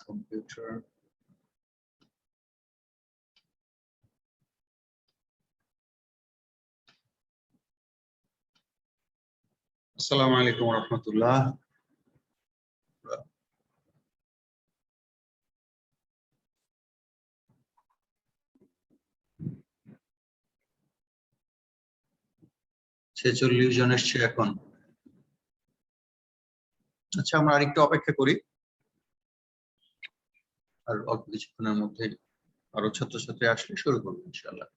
computer. Assalamu alaikum wa rahmatullah. ছেচল্লিশ জন এসছে এখন। আচ্ছা, আমরা আরেকটু অপেক্ষা করি, আর অল্প কিছুক্ষণের মধ্যে আরো ছাত্রছাত্রী আসলে শুরু করবো ইনশাআল্লাহ।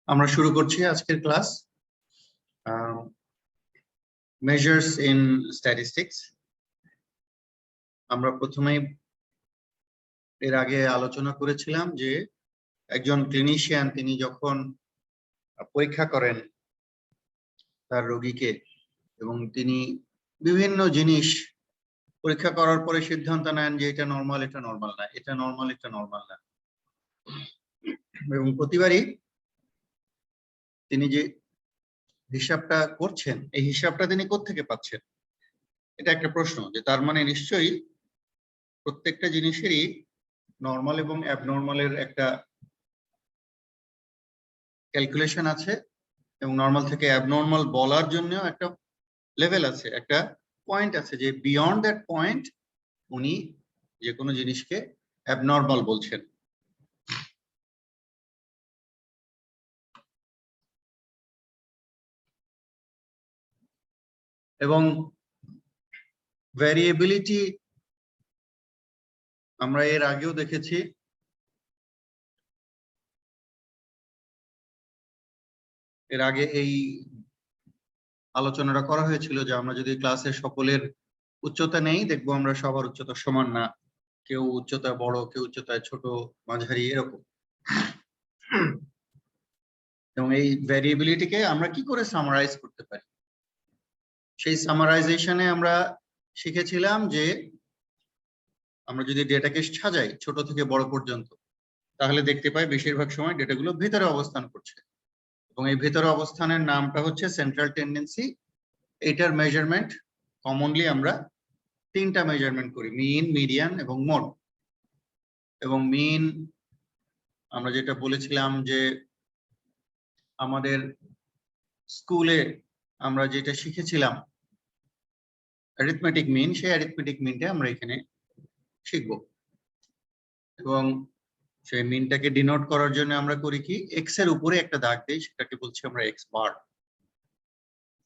আমরা শুরু করছি আজকের ক্লাস, মেজার্স ইন স্ট্যাটিস্টিক্স। আমরা প্রথমেই এর আগে আলোচনা করেছিলাম যে একজন ক্লিনিশিয়ান তিনি যখন পরীক্ষা করেন তার রোগীকে, এবং তিনি বিভিন্ন জিনিস পরীক্ষা করার পরে সিদ্ধান্ত নেন যে এটা নর্মাল, এটা নর্মাল না, এটা নর্মাল, এটা নর্মাল না। এবং প্রতিবারই তিনি যে হিসাবটা করছেন, এই হিসাবটা তিনি কোত্থেকে পাচ্ছেন, এটা একটা প্রশ্ন। যে তার মানে নিশ্চয়ই প্রত্যেকটা জিনিসেরই নর্মাল এবং অ্যাবনর্মালের একটা ক্যালকুলেশন আছে, এবং নর্মাল থেকে অ্যাবনর্মাল বলার জন্য একটা লেভেল আছে, একটা পয়েন্ট আছে, যে বিয়ন্ড দ্যাট পয়েন্ট উনি যে কোনো জিনিসকে অ্যাবনর্মাল বলছেন। এবং ভ্যারিয়েবিলিটি আমরা এর আগেও দেখেছি। এর আগে এই আলোচনাটা করা হয়েছিল যে আমরা যদি ক্লাসে সকলের উচ্চতা নেই, দেখবো আমরা সবার উচ্চতা সমান না, কেউ উচ্চতা বড়, কেউ উচ্চতায় ছোট, মাঝারি, এরকম। এবং এই ভ্যারিয়েবিলিটিকে আমরা কি করে সামারাইজ করতে পারি, সেই সামারাইজেশনে আমরা শিখেছিলাম যে আমরা যদি ডেটাকে সাজাই ছোট থেকে বড় পর্যন্ত, তাহলে দেখতে পাই বেশিরভাগ সময় ডেটাগুলো ভেতরে অবস্থান করছে, এবং এই ভেতরে অবস্থানের নামটা হচ্ছে সেন্ট্রাল টেন্ডেন্সি। এটার মেজারমেন্ট কমনলি আমরা তিনটা মেজারমেন্ট করি: মিন, মিডিয়ান এবং মোড। এবং মিন আমরা যেটা বলেছিলাম যে আমাদের স্কুলে আমরা যেটা শিখেছিলাম অ্যারিথমেটিক মিন, সেই অ্যারিথমেটিক মিনটা আমরা এখানে শিখব। এবং সেই মিনটাকে ডিনোট করার জন্য আমরা করি কি এক্স এর উপরে একটা দাগ দিই, সেটাকে বলছি আমরা এক্স বার,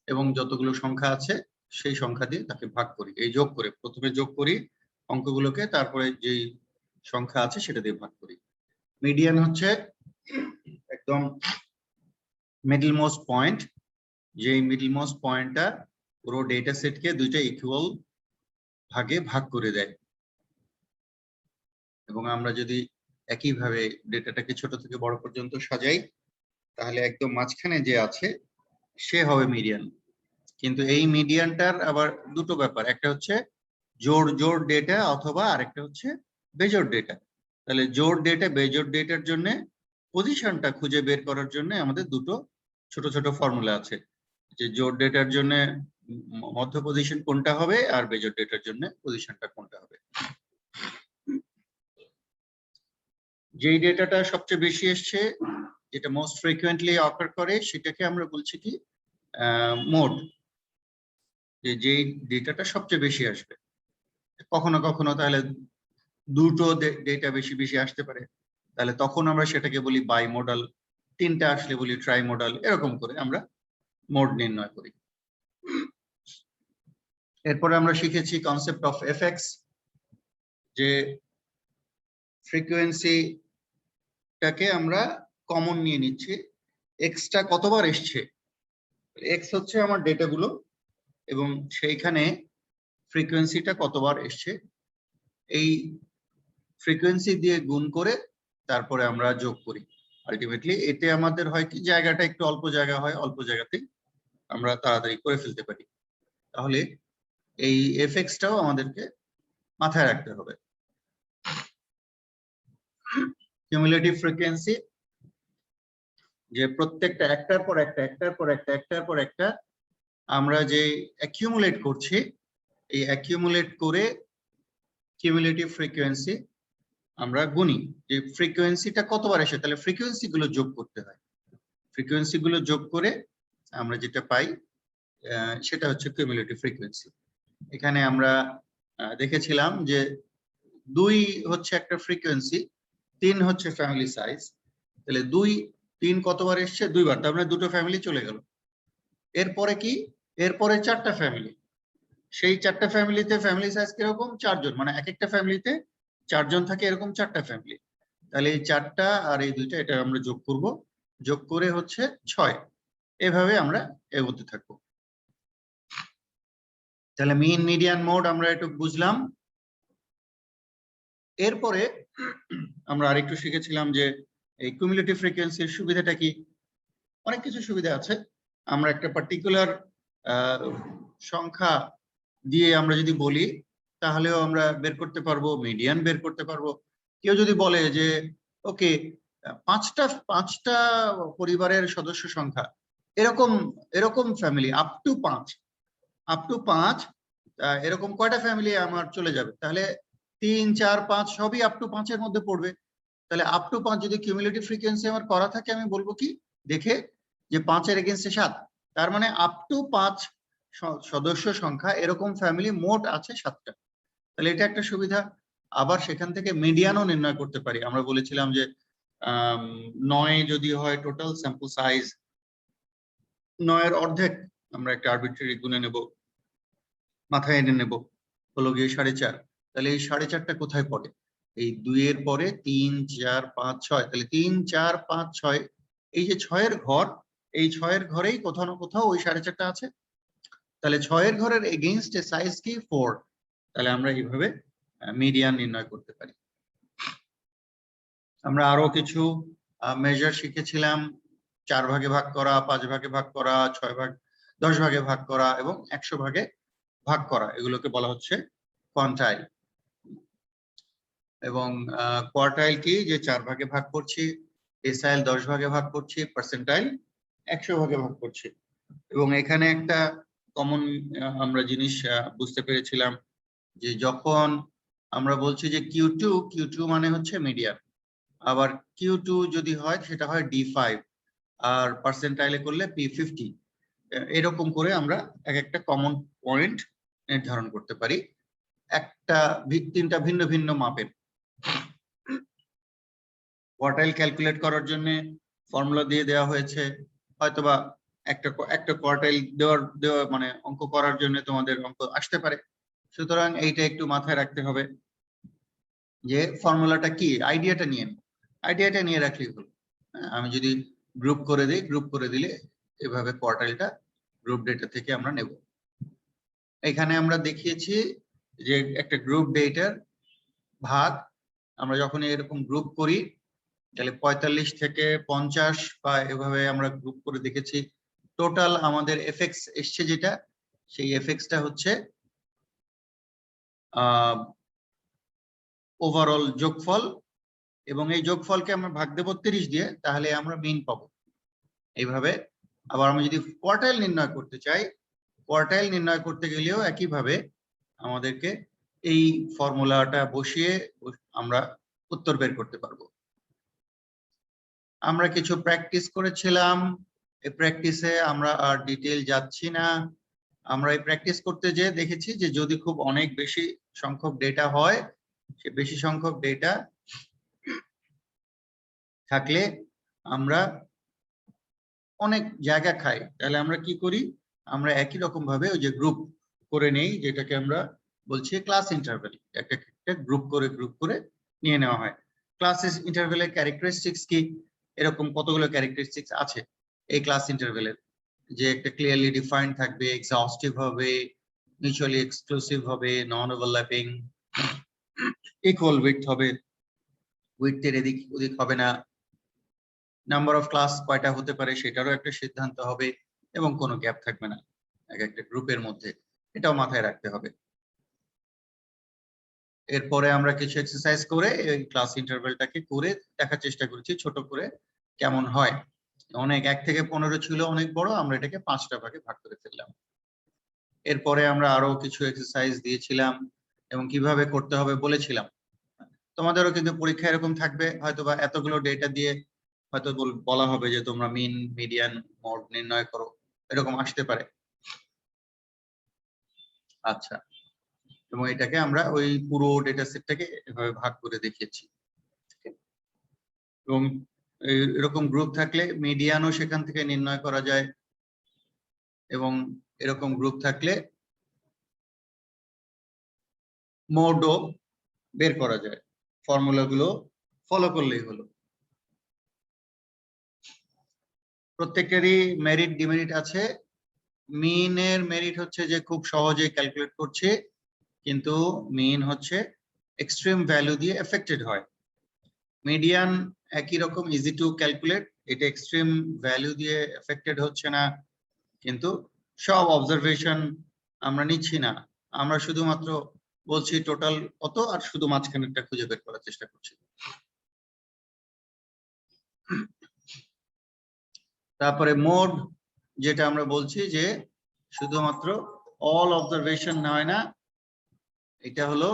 এবং যতগুলো সংখ্যা আছে সেই সংখ্যা দিয়ে তাকে ভাগ করি, এই যোগ করে প্রথমে যোগ করি অঙ্কগুলোকে, তারপরে যেই সংখ্যা আছে সেটা দিয়ে ভাগ করি। মিডিয়ান হচ্ছে একদম মিডল মোস্ট পয়েন্ট, যে মিডল মোস্ট পয়েন্টটা পুরো ডেটা সেটকে দুইটা ইকুয়াল ভাগে ভাগ করে দেয়। এবং আমরা যদি একইভাবে ডেটাটাকে ছোট থেকে বড় পর্যন্ত সাজাই, তাহলে একদম মাঝখানে যে আছে সে হবে মিডিয়ান। কিন্তু এই মিডিয়ানটার আবার দুটো ব্যাপার, একটা হচ্ছে জোড় জোড় ডেটা অথবা আরেকটা হচ্ছে বেজোড় ডেটা। তাহলে জোড় ডেটা বেজোড় ডেটার জন্য পজিশনটা খুঁজে বের করার জন্য আমাদের দুটো ছোট ছোট ফর্মুলা আছে, যে জোড় ডেটার জন্য মধ্য পজিশন কোনটা হবে আর বেজোড় ডেটার জন্য পজিশনটা কোনটা হবে। যেই ডেটাটা সবচেয়ে বেশি এসছে, যেটা মোস্ট ফ্রিকুয়েন্টলি অকার করে, সেটাকে আমরা বলছি কি মোড, যেই ডেটাটা সবচেয়ে বেশি আসবে। কখনো কখনো তাহলে দুটো ডেটা বেশি বেশি আসতে পারে, তাহলে তখন আমরা সেটাকে বলি বাই মডাল, তিনটা আসলে বলি ট্রাই মডাল, এরকম করে আমরা মোড নির্ণয় করি। এরপরে আমরা শিখেছি কনসেপ্ট অফ এফএক্স, যে ফ্রিকোয়েন্সিটাকে আমরা কমন নিয়ে নিচ্ছি, এক্সটা কতবার এসছে, এক্স হচ্ছে আমার ডেটাগুলো এবং সেইখানে ফ্রিকোয়েন্সিটা কতবার এসছে, এই ফ্রিকোয়েন্সি দিয়ে গুণ করে তারপরে আমরা যোগ করি। আলটিমেটলি এতে আমাদের হয় কি, জায়গাটা একটু অল্প জায়গা হয়, অল্প জায়গাতেই আমরা তাড়াতাড়ি করে ফেলতে পারি। তাহলে এই এফএক্সটাও আমাদেরকে মাথায় রাখতে হবে। কিউমুলেটিভ ফ্রিকোয়েন্সি, যে প্রত্যেকটা একটার পর একটা একটার পর একটা একটার পর একটা আমরা যে অ্যাকিউমুলেট করছি, এই অ্যাকিউমুলেট করে কিউমুলেটিভ ফ্রিকোয়েন্সি আমরা গুনি, যে ফ্রিকোয়েন্সিটা কতবার এসে, তাহলে ফ্রিকোয়েন্সি গুলো যোগ করতে হয়, ফ্রিকোয়েন্সি গুলো যোগ করে আমরা যেটা পাই সেটা হচ্ছে কিউমুলেটিভ ফ্রিকোয়েন্সি। এখানে আমরা দেখেছিলাম যে 2 হচ্ছে একটা ফ্রিকোয়েন্সি, 3 হচ্ছে ফ্যামিলি সাইজ, তাহলে 2 3 কতবার এসছে, দুইবার, তার মানে দুটো ফ্যামিলি চলে গেল। এরপরে কি, এরপরে 4টা ফ্যামিলি, সেই 4টা ফ্যামিলিতে ফ্যামিলি সাইজ কিরকম, 4 জন, মানে এক একটা ফ্যামিলিতে 4 জন থাকে, এরকম 4টা ফ্যামিলি। তাহলে এই 4টা আর এই 2টা, এটা আমরা যোগ করব, যোগ করে হচ্ছে 6, এভাবে আমরা এগোতে থাকবো। তাহলে মিন মিডিয়ান মোড আমরা একটু বুঝলাম। এরপরে আমরা আরেকটু শিখেছিলাম যে এই কিউমুলেটিভ ফ্রিকোয়েন্সির সুবিধাটা কি। অনেক কিছু সুবিধা আছে। আমরা একটা পার্টিকুলার সংখ্যা দিয়ে আমরা যদি বলি, তাহলেও আমরা বের করতে পারবো, মিডিয়ান বের করতে পারবো। কেউ যদি বলে যে ওকে 5টা পরিবারের সদস্য সংখ্যা, এরকম এরকম ফ্যামিলি আপ টু 5 এরকম কয়টা ফ্যামিলি আমার চলে যাবে, তাহলে 3 4 5 সবই আপ টু 5-এর মধ্যে পড়বে। তাহলে আপ টু 5 যদি কিউমুলেটিভ ফ্রিকোয়েন্সি আমার করা থাকে, আমি বলবো কি, দেখে যে 5-এর এগেইনস্টে 7, তার মানে আপ টু 5 সদস্য সংখ্যা এরকম ফ্যামিলি মোট আছে 7টা। তাহলে এটা একটা সুবিধা। আবার সেখান থেকে মিডিয়ানও নির্ণয় করতে পারি। আমরা বলেছিলাম যে 9 যদি হয় টোটাল স্যাম্পল সাইজ, 9-এর অর্ধেক আমরা একটা আরবিট্রারি গুণে নেব, মাথায় এনে নেব, হলো গিয়ে 4.5। তাহলে এই 4.5টা কোথায় পড়ে, এই 2-এর পরে 3 4 5 6, তাহলে 3 4 5 6, এই যে 6-এর ঘর, এই 6-এর ঘরেই কোথাও না কোথাও ওই 4.5টা আছে। তাহলে 6-এর ঘরের এগেইনস্টে সাইজ কি 4, তাহলে আমরা এইভাবে মিডিয়ান নির্ণয় করতে পারি। আমরা আরো কিছু মেজার শিখেছিলাম, 4 ভাগে ভাগ করা, 5 ভাগে ভাগ করা, 6 ভাগ 10 ভাগে ভাগ করা এবং 100 ভাগে ভাগ করা, এগুলোকে বলা হচ্ছে কোয়ান্টাইল। এবং কোয়ার্টাইল কি, যে 4 ভাগে ভাগ করছি, ডেসাইল 10 ভাগে ভাগ করছি, পার্সেন্টাইল 100 ভাগে ভাগ করছি। এবং এখানে একটা কমন আমরা জিনিস বুঝতে পেরেছিলাম, যে যখন আমরা বলছি যে Q2 মানে হচ্ছে মিডিয়ান, আবার Q2 যদি হয় সেটা হয় D5, আর পার্সেন্টাইলে করলে P50। এরকম করে আমরা এক একটা কমন পয়েন্ট নির্ধারণ করতে পারি, একটা 3টা ভিন্ন ভিন্ন মাপের। কোয়ার্টাইল ক্যালকুলেট করার জন্য ফর্মুলা দিয়ে দেওয়া হয়েছে, হয়তোবা একটা কোয়ার্টাইল দেওয়া মানে অঙ্ক করার জন্য তোমাদের অঙ্ক আসতে পারে। সুতরাং এইটা একটু মাথায় রাখতে হবে যে ফর্মুলাটা কি, আইডিয়াটা নিয়ে রাখলেই হলো। আমি যদি গ্রুপ করে দিই, গ্রুপ করে দিলে এভাবে কোয়ার্টাইলটা গ্রুপ ডেটা থেকে আমরা নেব। এখানে আমরা দেখিয়েছি যে একটা গ্রুপ ডেটার ভাগ আমরা যখন এরকম গ্রুপ করি তাহলে 45 থেকে 50 বা এভাবে আমরা গ্রুপ করে দেখেছি। টোটাল আমাদের এফএক্স এসছে যেটা, সেই এফএক্সটা হচ্ছে ওভারঅল যোগফল, এবং এই যোগফলকে আমরা ভাগ দেব 30 দিয়ে, তাহলে আমরা মিন পাবো। এইভাবে আবার আমরা যদি কোয়ার্টাইল নির্ণয় করতে চাই, কোয়ার্টাইল নির্ণয় করতে গেলেও একইভাবে আমাদেরকে এই ফর্মুলাটা বসিয়ে আমরা উত্তর বের করতে পারবো। আমরা কিছু প্র্যাকটিস করেছিলাম, এই প্র্যাকটিসে আমরা আর ডিটেইল যাচ্ছি না। আমরা এই প্র্যাকটিস করতে যে দেখেছি যে যদি খুব অনেক বেশি সংখ্যক ডেটা হয়, সে বেশি সংখ্যক ডেটা থাকলে আমরা অনেক জায়গা খাই, তাহলে আমরা কি করি, আমরা একই রকম ভাবে ওই যে গ্রুপ করে নেই, যেটাকে আমরা বলছি ক্লাস ইন্টারভ্যাল। একটা গ্রুপ করে নিয়ে নেওয়া হয়। ক্লাস ইন্টারভ্যালের ক্যারেক্টারিস্টিক্স কি, এরকম কতগুলো ক্যারেক্টারিস্টিক্স আছে এই ক্লাস ইন্টারভ্যালের, যে একটা ক্লিয়ারলি ডিফাইন্ড থাকবে, এক্সহস্টিভ হবে, মিউচুয়ালি এক্সক্লুসিভ হবে, নন ওভারল্যাপিং, ইকুয়াল উইডথ হবে, উইডথের এদিক ওদিক হবে না, নাম্বার অফ ক্লাস কয়টা হতে পারে সেটারও একটা সিদ্ধান্ত হবে, এবং কোনো গ্যাপ থাকবে না এক একটা গ্রুপের মধ্যে, এটাও মাথায় রাখতে হবে। এরপরে আমরা কিছু এক্সারসাইজ করে এই ক্লাস ইন্টারভ্যালটাকে করে দেখার চেষ্টা করেছি ছোট করে কেমন হয়। অনেক 1 থেকে 15 ছিল অনেক বড়, আমরা এটাকে 5টা ভাগে ভাগ করে ফেললাম। এরপরে আমরা আরো কিছু এক্সারসাইজ দিয়েছিলাম এবং কিভাবে করতে হবে বলেছিলাম। তোমাদেরও কিন্তু পরীক্ষা এরকম থাকবে, হয়তোবা এতগুলো ডেটা দিয়ে হয়তো বলা হবে যে তোমরা মিন, মিডিয়ান, মড নির্ণয় করো, এরকম আসতে পারে। আচ্ছা, এবং এটাকে আমরা ওই পুরো ডেটা সেটটাকে এভাবে ভাগ করে দেখিয়েছি। এবং এরকম গ্রুপ থাকলে মিডিয়ানও সেখান থেকে নির্ণয় করা যায়, এবং এরকম গ্রুপ থাকলে মোডও বের করা যায়, ফর্মুলাগুলো ফলো করলেই হলো। প্রত্যেকেরই মেরিট ডিমেরিট আছে। মিনের মেরিট হচ্ছে যে খুব সহজে ক্যালকুলেট করছে, কিন্তু মিন হচ্ছে এক্সট্রিম ভ্যালু দিয়ে এফেক্টেড হয়। মিডিয়ান একই রকম ইজি টু ক্যালকুলেট, এটা এক্সট্রিম ভ্যালু দিয়ে এফেক্টেড হচ্ছে না, কিন্তু সব অবজারভেশন আমরা নিচ্ছি না, আমরা শুধুমাত্র বলছি টোটাল কত আর শুধু মাঝখানেরটা খুঁজে বের করার চেষ্টা করছি। তারপরে মোড, যেটা আমরা বলছি যে শুধুমাত্র অল অবজারভেশন নয় না, এটা হলো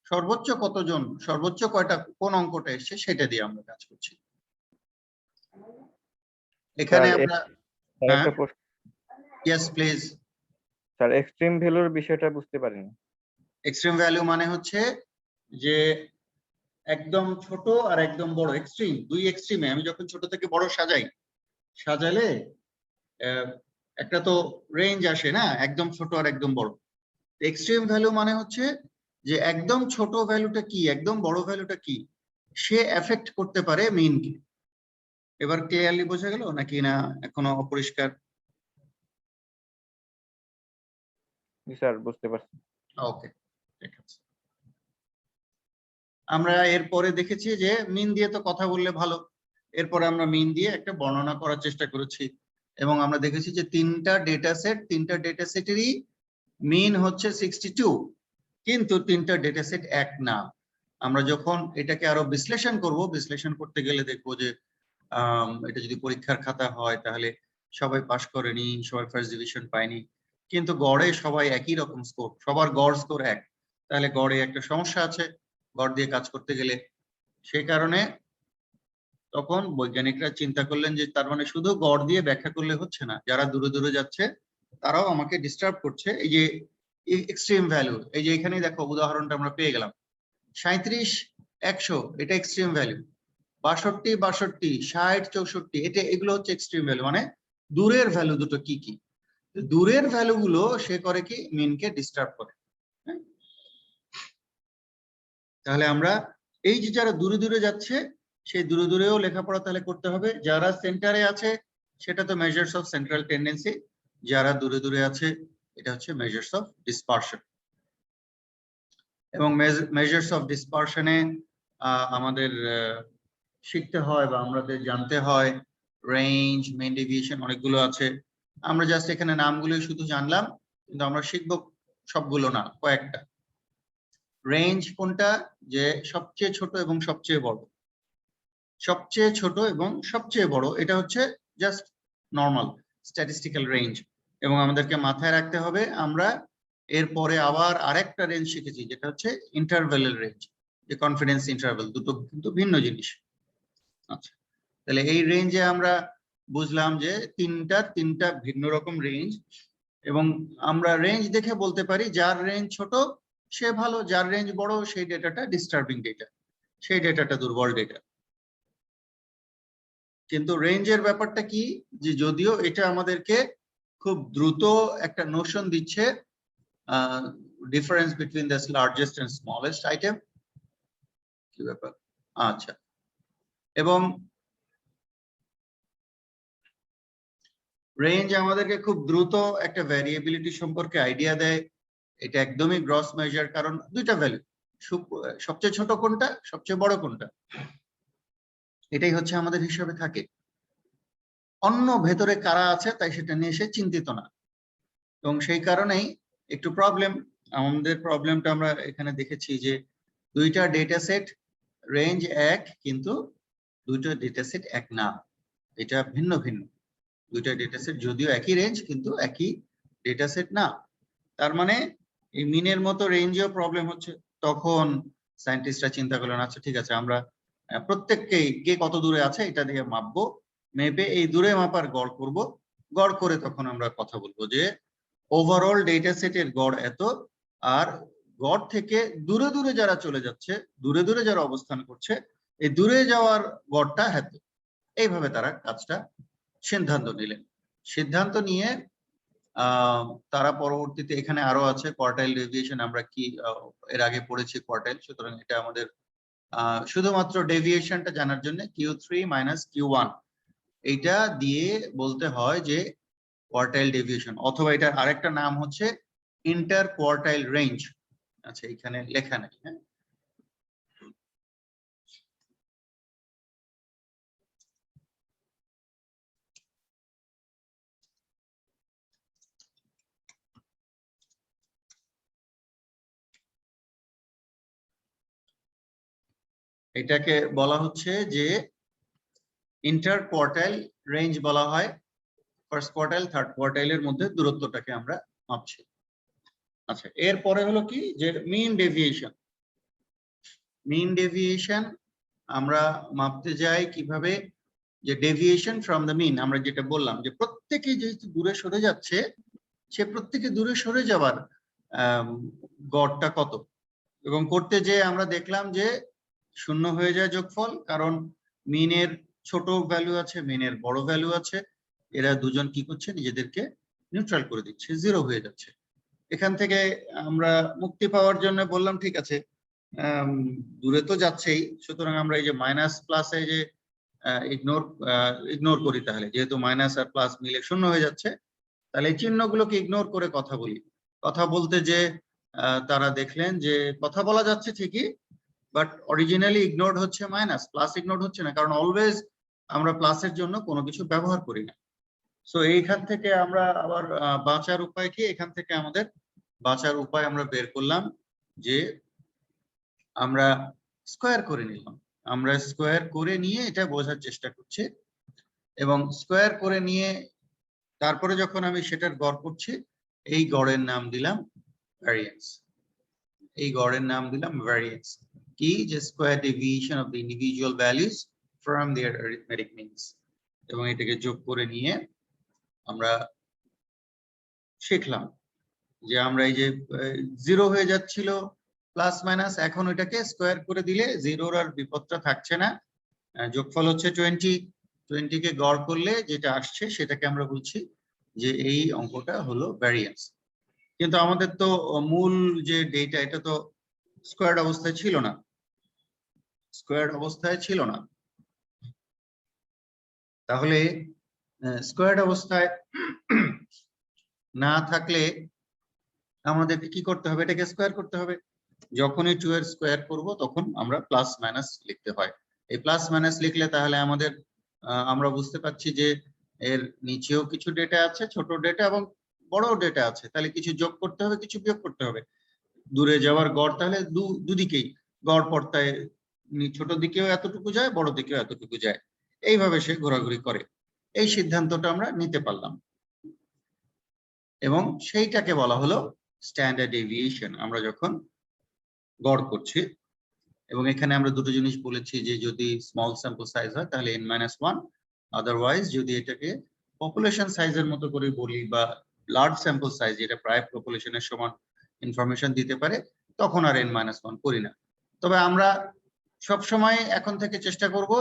সর্বোচ্চ কতজন, সর্বোচ্চ কয়টা, কোন অঙ্কটা এসছে সেটা দিয়ে আমরা কাজ করছি। এখানে আমরা ইয়েস প্লিজ স্যার, এক্সট্রিম ভ্যালুর বিষয়টা বুঝতে পারিনি। এক্সট্রিম ভ্যালু মানে হচ্ছে যে একদম ছোট আর একদম বড়, এক্সট্রিম, দুই এক্সট্রিমে আমি যখন ছোট থেকে বড় সাজালে একটা তো রেঞ্জ আসে না, একদম ছোট আর একদম বড়। এক্সট্রিম ভ্যালু মানে হচ্ছে যে একদম ছোট ভ্যালুটা কি, একদম বড় ভ্যালুটা কি, সে এফেক্ট করতে পারে মিনকে। এবার ক্লিয়ারলি বোঝা গেল নাকি না এখনো অপরিষ্কার? জি স্যার, বুঝতে পারছি। ওকে, ঠিক আছে। আমরা এরপরে দেখেছি যে মিন দিয়ে তো কথা বললে ভালো, এরপরে আমরা মিন দিয়ে একটা বর্ণনা করার চেষ্টা করেছি, এবং আমরা দেখেছি যে তিনটা ডেটা সেটেরই মিন হচ্ছে 62, কিন্তু তিনটা ডেটা সেট এক না। আমরা যখন এটাকে আরো বিশ্লেষণ করতে গেলে দেখবো যে এটা যদি পরীক্ষার খাতা হয় তাহলে সবাই পাস করেনি, সবাই ফার্স্ট ডিভিশন পায়নি, কিন্তু গড়ে সবাই একই রকম স্কোর, সবার গড় স্কোর এক, তাহলে গড়ে একটা সমস্যা আছে গড় দিয়ে কাজ করতে গেলে। সেই কারণে তখন বৈজ্ঞানিকরা চিন্তা করলেন যে তার মানে শুধু গড় দিয়ে ব্যাখ্যা করলে হচ্ছে না, যারা দূরে দূরে যাচ্ছে তারাও আমাকে ডিস্টার্ব করছে। এই যে এক্সট্রিম ভ্যালু, এই যে এখানেই দেখো উদাহরণটা আমরা পেয়ে গেলাম, 37 100 এটা এক্সট্রিম ভ্যালু, 62 62 60 64 এটা এগুলো হচ্ছে এক্সট্রিম ভ্যালু, মানে দূরের ভ্যালু দুটো কি কি। দূরের ভ্যালু গুলো সে করে কি মিনকে ডিস্টার্ব করে। তাহলে আমরা এই যে যারা দূরে দূরে যাচ্ছে সেই দূরে দূরেও লেখাপড়া তাহলে করতে হবে। যারা সেন্টারে আছে সেটা তো মেজার্স অফ সেন্ট্রাল টেন্ডেন্সি, যারা দূরে দূরে আছে এটা হচ্ছে মেজার্স অফ ডিসপারশন। এবং মেজার্স অফ ডিসপারশনে আমাদের শিখতে হয় বা আমাদের জানতে হয় রেঞ্জ, মেইন ডেভিয়েশন অনেকগুলো আছে। আমরা জাস্ট এখানে নামগুলো শুধু জানলাম, কিন্তু আমরা শিখবো সবগুলো না, কয়েকটা। রেঞ্জ কোনটা, যে সবচেয়ে ছোট এবং সবচেয়ে বড়। সবচেয়ে ছোট এবং সবচেয়ে বড় এটা হচ্ছে জাস্ট নরমাল স্ট্যাটিস্টিক্যাল রেঞ্জ। এবং আমাদেরকে মাথায় রাখতে হবে আমরা এরপরে আবার আরেকটা রেঞ্জ শিখেছি যেটা হচ্ছে ইন্টারভ্যালের রেঞ্জ, যে কনফিডেন্স ইন্টারভ্যাল, দুটো কিন্তু ভিন্ন জিনিস। আচ্ছা, তাহলে এই রেঞ্জে আমরা বুঝলাম যে তিনটা ভিন্ন রকম রেঞ্জ, এবং আমরা রেঞ্জ দেখে বলতে পারি যার রেঞ্জ ছোট সে ভালো, যার রেঞ্জ বড় সেই ডেটাটা ডিস্টার্বিং ডেটা, সেই ডেটাটা দুর্বল ডেটা। কিন্তু রেঞ্জের ব্যাপারটা কি, যে যদিও এটা আমাদেরকে খুব দ্রুত একটা নোশন দিচ্ছে difference between the largest and smallest item, কি ব্যাপার। আচ্ছা, এবং রেঞ্জ আমাদেরকে খুব দ্রুত একটা ভ্যারিয়েবিলিটি সম্পর্কে আইডিয়া দেয়। এটা একদমই গ্রস মেজার, কারণ দুইটা ভ্যালু, সবচেয়ে ছোট কোনটা সবচেয়ে বড় কোনটা এটাই হচ্ছে আমাদের হিসাবে থাকে। অন্য ভেতরে কারা আছে তাই সেটা নিয়ে সে চিন্তিত না, এবং সেই কারণেই একটু প্রবলেম। আমাদের প্রবলেমটা আমরা এখানে দেখেছি যে দুইটা ডেটা সেট রেঞ্জ এক, কিন্তু দুইটা ডেটা সেট এক না, এটা ভিন্ন ভিন্ন। দুইটা ডেটা সেট যদিও একই রেঞ্জ কিন্তু একই ডেটা সেট না। তার মানে এই মিনের মতো রেঞ্জেও প্রবলেম হচ্ছে। তখন সায়েন্টিস্টরা চিন্তা করলেন, আচ্ছা ঠিক আছে, আমরা প্রত্যেককেই কে কত দূরে আছে এটা দিয়ে মাপবো, মেপে এই দূরে মাপার গড় করব, গড় করে তখন আমরা কথা বলবো যে ওভারঅল ডেটা সেটের গড় এত, আর গড় থেকে দূরে দূরে যারা চলে যাচ্ছে, দূরে দূরে যারা অবস্থান করছে, এই দূরে যাওয়ার গড়টা এত। এইভাবে তারা কাজটা সিদ্ধান্ত নিলেন। সিদ্ধান্ত নিয়ে তারা পরবর্তীতে এখানে আরো আছে কোয়ার্টাইল ডেভিয়েশন, আমরা কি এর আগে পড়েছি কোয়ার্টাইল, সুতরাং এটা আমাদের শুধুমাত্র ডেভিয়েশনটা জানার জন্য Q3 মাইনাস Q1 এইটা দিয়ে বলতে হয় যে কোয়ার্টাইল ডেভিয়েশন, অথবা এটার আরেকটা নাম হচ্ছে ইন্টার কোয়ার্টাইল রেঞ্জ। আচ্ছা, এখানে লেখা নেই। হ্যাঁ, এটাকে বলা হচ্ছে যে ইন্টার কোয়ার্টাইল রেঞ্জ বলা হয়। ফার্স্ট কোয়ার্টাইল থার্ড কোয়ার্টাইলের মধ্যে দূরত্বটাকে আমরা মাপছি। আচ্ছা, এরপরে হলো কি যে মিন ডেভিয়েশন। মিন ডেভিয়েশন আমরা মাপতে যাই কিভাবে, যে ডেভিয়েশন ফ্রম দ্য মিন, আমরা যেটা বললাম যে প্রত্যেকে যেহেতু দূরে সরে যাচ্ছে, সে প্রত্যেকে দূরে সরে যাওয়ার গড়টা কত, এবং করতে যে আমরা দেখলাম যে শূন্য হয়ে যায় যোগফল, কারণ মিনের ছোট ভ্যালু আছে, মিনের বড় ভ্যালু আছে, এরা দুজন কি করছে নিজেদেরকে নিউট্রাল করে দিচ্ছে, জিরো হয়ে যাচ্ছে। এখান থেকে আমরা মুক্তি পাওয়ার জন্য বললাম ঠিক আছে, দূরে তো যাচ্ছেই, সুতরাং আমরা এই যে মাইনাস প্লাসে যে ইগনোর করি, তাহলে যেহেতু মাইনাস আর প্লাস মিলে শূন্য হয়ে যাচ্ছে, তাহলে এই চিহ্নগুলোকে ইগনোর করে কথা বলি। কথা বলতে যে তারা দেখলেন যে কথা বলা যাচ্ছে ঠিকই, বাট অরিজিনালি ইগনোরড হচ্ছে মাইনাস, প্লাস ইগনোরড হচ্ছে না, কারণ অলওয়েজ আমরা প্লাসের জন্য কোনো কিছু ব্যবহার করি না। সো এইখান থেকে আমরা আবার বাঁচার উপায় কি, এখান থেকে আমাদের বাঁচার উপায় আমরা বের করলাম যে আমরা স্কোয়ার করে নিলাম। আমরা স্কোয়ার করে নিয়ে এটা বোঝার চেষ্টা করছি, এবং স্কোয়ার করে নিয়ে তারপরে যখন আমি সেটার গড় করছি, এই গড়ের নাম দিলাম ভ্যারিয়েন্স। এই গড়ের নাম দিলাম ভ্যারিয়েন্স, কি যে square deviation of the individual values from their arithmetic means. এবং এটাকে যোগ করে নিয়ে আমরা শিখলাম যে আমরা এই যে জিরো হয়ে যাচ্ছিল প্লাস মাইনাস এখন ওইটাকে স্কোয়ার করে দিলে জিরোর আর বিপদটা থাকছে না। যোগফল হচ্ছে 20 কে গড় করলে যেটা আসছে সেটাকে আমরা বলছি যে এই অঙ্কটা হলো ভ্যারিয়েন্স। কিন্তু আমাদের তো মূল যে ডেটা এটা তো স্কোয়ার্ড অবস্থায় ছিল না, তাহলে স্কোয়ার্ড অবস্থায় না থাকলে আমাদেরকে কি করতে হবে, এটাকে স্কোয়ার করতে হবে। যখনই 2 এর স্কোয়ার করব তখন আমরা প্লাস মাইনাস লিখতে হয়। এই প্লাস মাইনাস লিখলে তাহলে আমাদের আমরা বুঝতে পারছি যে এর নিচেও কিছু ডেটা আছে, ছোট ডেটা এবং বড় ডেটা আছে, তাহলে কিছু যোগ করতে হবে, কিছু বিয়োগ করতে হবে। দূরে যাওয়ার গড় তাহলে দুদিকেই গড় পড়তায় ছোট দিকেও এতটুকু যায়, বড় দিকেও এতটুকু যায়, এইভাবে সে ঘোরাঘুরি করে। এই সিদ্ধান্তটা আমরা নিতে পারলাম এবং সেইটাকে বলা হলো স্ট্যান্ডার্ড ডেভিয়েশন আমরা যখন গড় করছি। এবং এখানে আমরা দুটো জিনিস বলেছি যে যদি স্মল স্যাম্পল সাইজ হয় তাহলে n-1, আদারওয়াইজ যদি এটাকে পপুলেশন সাইজের মতো করে বলি বা লার্জ স্যাম্পল সাইজ যেটা প্রায় পপুলেশনের সমান ইনফরমেশন দিতে পারে তখন আর n-1 করি না। তবে আমরা সব সময় এখন থেকে চেষ্টা করব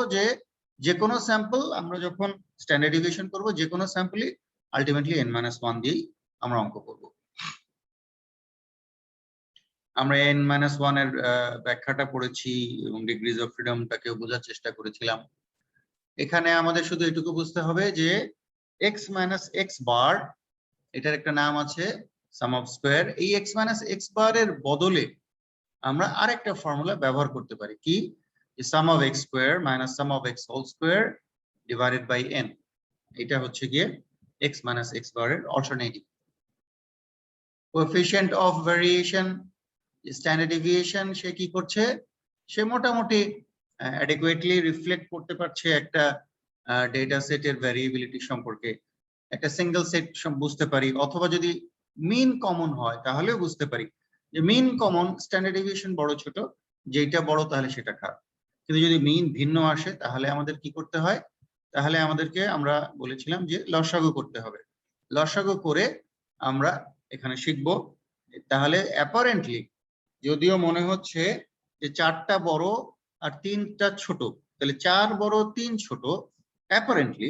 যে কোনো স্যাম্পল আমরা যখন স্ট্যান্ডার্ড ডেভিয়েশন করব যে কোনো স্যাম্পলই আলটিমেটলি n-1 দিয়েই আমরা অঙ্ক করব। আমরা n-1 এর ব্যাখ্যাটা পড়েছি এবং ডিগ্রিজ অফ ফ্রিডমটাকেও বোঝার চেষ্টা করেছিলাম। এখানে আমাদের শুধু এটুকু বুঝতে হবে যে x - x বার এটার একটা নাম আছে সাম অফ স্কয়ার। এই x - x বার এর বদলে আমরা আরেকটা ফর্মুলা ব্যবহার করতে পারি কি, যে sum of x square minus sum of x whole square divided by n। এটা হচ্ছে গিয়ে x - x বার এর alternative. Coefficient of variation standard deviation সে কি করছে, সে মোটামুটি অ্যাডিকুয়েটলি রিফ্লেক্ট করতে পারছে একটা ডেটা সেটের ভ্যারিয়েবিলিটি সম্পর্কে। একটা সিঙ্গেল সেট বুঝতে পারি, অথবা যদি মিন কমন হয় তাহলেও বুঝতে পারি যে মিন কমন স্ট্যান্ডার্ড ডেভিয়েশন বড় ছোট, যেটা বড় তাহলে সেটা খারাপ। কিন্তু যদি মিন ভিন্ন আসে তাহলে আমাদের কি করতে হয়, তাহলে আমাদেরকে আমরা বলেছিলাম যে লসাগু করতে হবে। লসাগু করে আমরা এখানে শিখব। তাহলে অ্যাপারেন্টলি যদিও মনে হচ্ছে যে 4টা বড় আর 3টা ছোট, তাহলে 4 বড় 3 ছোট অ্যাপারেন্টলি,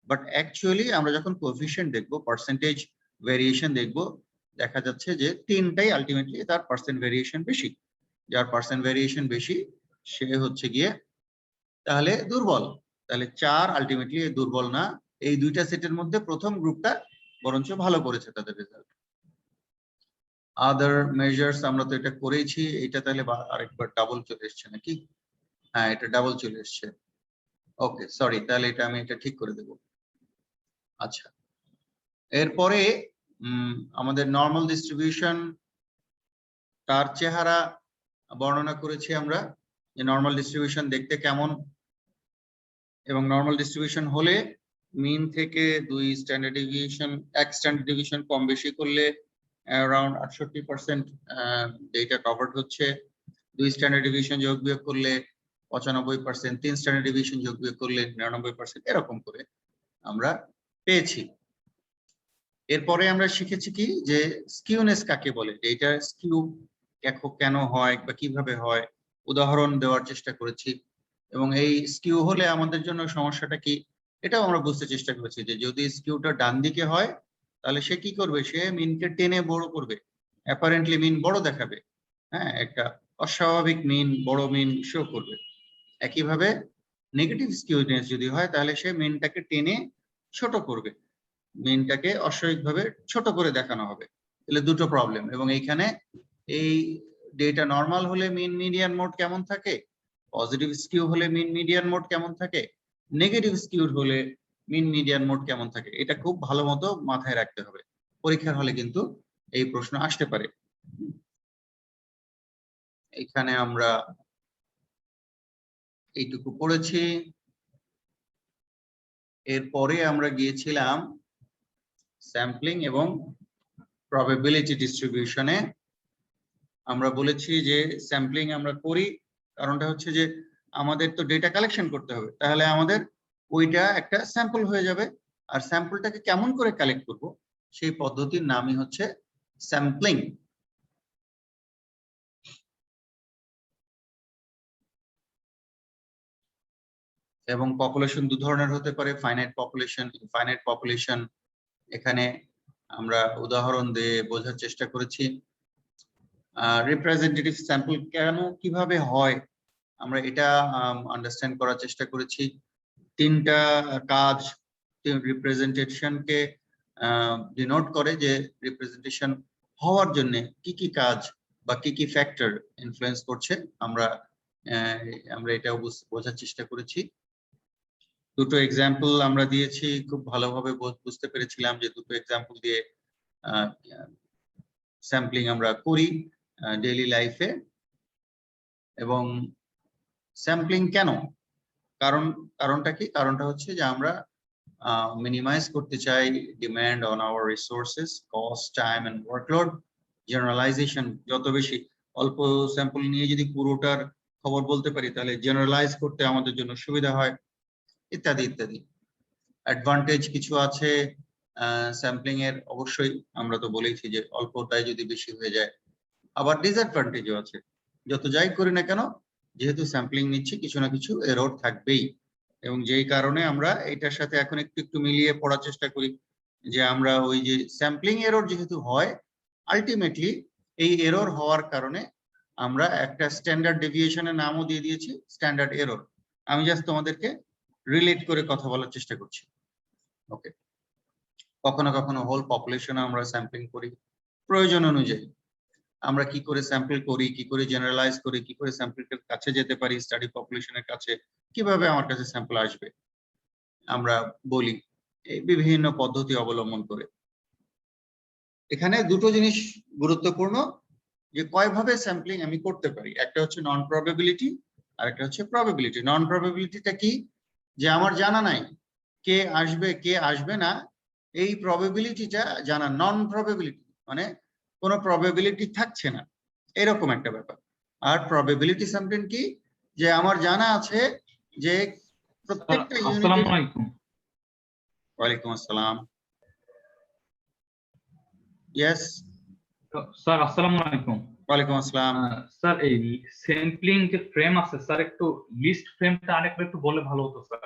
বাট অ্যাকচুয়ালি আমরা যখন কোএফিশিয়েন্ট দেখব, পার্সেন্টেজ ভেরিয়েশন দেখব, দেখা যাচ্ছে যে 3টাই আলটিমেটলি তার পার্সেন্ট ভেরিয়েশন বেশি। যার পার্সেন্ট ভেরিয়েশন বেশি সে হচ্ছে গিয়ে তাহলে দুর্বল। তাহলে 4 আলটিমেটলি দুর্বল না, এই দুইটা সেটের মধ্যে প্রথম গ্রুপটা বরঞ্চ ভালো করেছে তাদের রেজাল্ট। আদার মেজার্স আমরা তো এটা করেছি, এটা তাহলে আরেকবার ডাবল চলে এসছে নাকি? হ্যাঁ, এটা ডাবল চলে এসছে। ওকে সরি, তাহলে এটা আমি এটা ঠিক করে দেব। আচ্ছা, এরপরে আমাদের নরমাল ডিস্ট্রিবিউশন তার চেহারা বর্ণনা করেছি আমরা, যে নরমাল ডিস্ট্রিবিউশন দেখতে কেমন, এবং নরমাল ডিস্ট্রিবিউশন হলে মিন থেকে 2 স্ট্যান্ডার্ড ডেভিয়েশন 1 স্ট্যান্ডার্ড ডেভিয়েশন কম বেশি করলে অ্যারাউন্ড 68% ডেটা কভারড হচ্ছে। 2 স্ট্যান্ডার্ড ডেভিয়েশন যোগ বিয়োগ করলে 95%, 3 স্ট্যান্ডার্ড ডেভিয়েশন যোগ বিয়োগ করলে 99%, এরকম করে আমরা পেয়েছি। এরপরে আমরা শিখেছি কি যে স্কিউনেস কাকে বলে, ডেটা স্কিউ কেন হয় বা কিভাবে হয়, উদাহরণ দেওয়ার চেষ্টা করেছি। এবং এই স্কিউ হলে আমাদের জন্য সমস্যাটা কি এটাও আমরা বুঝতে চেষ্টা করেছি, যে যদি স্কিউটা ডান দিকে হয় তাহলে সে কি করবে, সে মিনকে টেনে বড় করবে, অ্যাপারেন্টলি মিন বড় দেখাবে। হ্যাঁ, একটা অস্বাভাবিক মিন, বড় মিন শো করবে। একইভাবে নেগেটিভ স্কিউনেস যদি হয় তাহলে সে মিনটাকে টেনে ছোট করবে, মিনটাকে অস্বাভাবিকভাবে ছোট করে দেখানো হবে। তাহলে দুটো প্রবলেম। এবং এইখানে এই ডেটা নরমাল হলে মিন মিডিয়ান মোড কেমন থাকে, পজিটিভ স্কিউ হলে মিন মিডিয়ান মোড কেমন থাকে, নেগেটিভ স্কিউ হলে মিন মিডিয়ান মোড কেমন থাকে, এটা খুব ভালো মতো মাথায় রাখতে হবে। পরীক্ষার হলে কিন্তু এই প্রশ্ন আসতে পারে। এখানে আমরা এইটুকু পড়েছি। এরপরে আমরা গিয়েছিলাম স্যাম্পলিং এবং প্রবাবিলিটি ডিস্ট্রিবিউশনে। আমরা বলেছি যে স্যাম্পলিং আমরা করি, কারণটা হচ্ছে যে আমাদের তো ডেটা কালেকশন করতে হবে, তাহলে আমাদের ওইটা একটা স্যাম্পল হয়ে যাবে। আর স্যাম্পলটাকে কেমন করে কালেক্ট করব সেই পদ্ধতির নামই হচ্ছে স্যাম্পলিং। এবং পপুলেশন দু ধরনের হতে পারে, ফাইনাইট পপুলেশন, ইনফাইনাইট পপুলেশন। এখানে আমরা উদাহরণ দিয়ে বোঝার চেষ্টা করেছি। রিপ্রেজেন্টেটিভ স্যাম্পল কেন কিভাবে হয় আমরা এটা আন্ডারস্ট্যান্ড করার চেষ্টা করেছি। তিনটা কাজ রিপ্রেজেন্টেশনকে ডিনোট করে, যে রিপ্রেজেন্টেশন হওয়ার জন্য কি কি কাজ বা কি কি ফ্যাক্টর ইনফ্লুয়েন্স করছে আমরা এটা বোঝার চেষ্টা করেছি। দুটো এক্সাম্পল আমরা দিয়েছি, খুব ভালোভাবে বুঝতে পেরেছিলাম যে দুটো এক্সাম্পল দিয়ে স্যাম্পলিং আমরা করি ডেইলি লাইফে। এবং স্যাম্পলিং কেন, কারণটা কি? কারণটা হচ্ছে যে আমরা মিনিমাইজ করতে চাই demand on our resources, cost, time and workload. Generalisation যত বেশি, অল্প স্যাম্পল নিয়ে যদি পুরোটার খবর বলতে পারি তাহলে জেনারেলাইজ করতে আমাদের জন্য সুবিধা হয়, ইত্যাদি ইত্যাদি। অ্যাডভান্টেজ কিছু আছে স্যাম্পলিং এর, অবশ্যই আমরা তো বলেছি যে অল্পটাই যদি বেশি হয়ে যায়। আবার ডিসঅ্যাডভান্টেজও আছে, যত যাই করি না কেন যেহেতু স্যাম্পলিং নিচ্ছি কিছু না কিছু এরর থাকবেই। এবং যেই কারণে আমরা এটার সাথে এখন একটু মিলিয়ে পড়ার চেষ্টা করি যে আমরা ওই যে স্যাম্পলিং এরর যেহেতু হয়, আলটিমেটলি এই এরর হওয়ার কারণে আমরা একটা স্ট্যান্ডার্ড ডেভিয়েশনের নামও দিয়ে দিয়েছি, স্ট্যান্ডার্ড এরর। আমি জাস্ট তোমাদেরকে রিলেট করে কথা বলার চেষ্টা করছি। ওকে, কখনো কখনো হোল পপুলেশনে আমরা স্যাম্পলিং করি, প্রয়োজন অনুযায়ী আমরা কি করে স্যাম্পল করি, কি করে জেনারেলাইজ করি, কি করে স্যাম্পলের কাছে যেতে পারি, স্টাডি পপুলেশনের কাছে কিভাবে আমার কাছে স্যাম্পল আসবে আমরা বলি, এই বিভিন্ন পদ্ধতি অবলম্বন করে। এখানে দুটো জিনিস গুরুত্বপূর্ণ, যে কয়ভাবে স্যাম্পলিং আমি করতে পারি। একটা হচ্ছে নন প্রবাবিলিটি আর একটা হচ্ছে প্রবাবিলিটি। নন প্রবাবিলিটিটা কি? যে আমার জানা নাই কে আসবে কে আসবে না, এই প্রবাবিলিটিটা জানা। নন প্রবাবিলিটি মানে কোনো প্রবাবিলিটি থাকছে না, এরকম একটা ব্যাপার। আর প্রবাবিলিটি স্যাম্পলিং কি? যে আমার জানা আছে যে প্রত্যেকটা ইউনিটের। ওয়ালাইকুম আসসালাম। ইয়েস স্যার, আসসালামু আলাইকুম। ওয়ালাইকুম আসসালাম। স্যার, এই স্যাম্পলিং যে ফ্রেম আছে স্যার, একটু লিস্ট ফ্রেমটা আরেকবার একটু বললে ভালো হতো স্যার।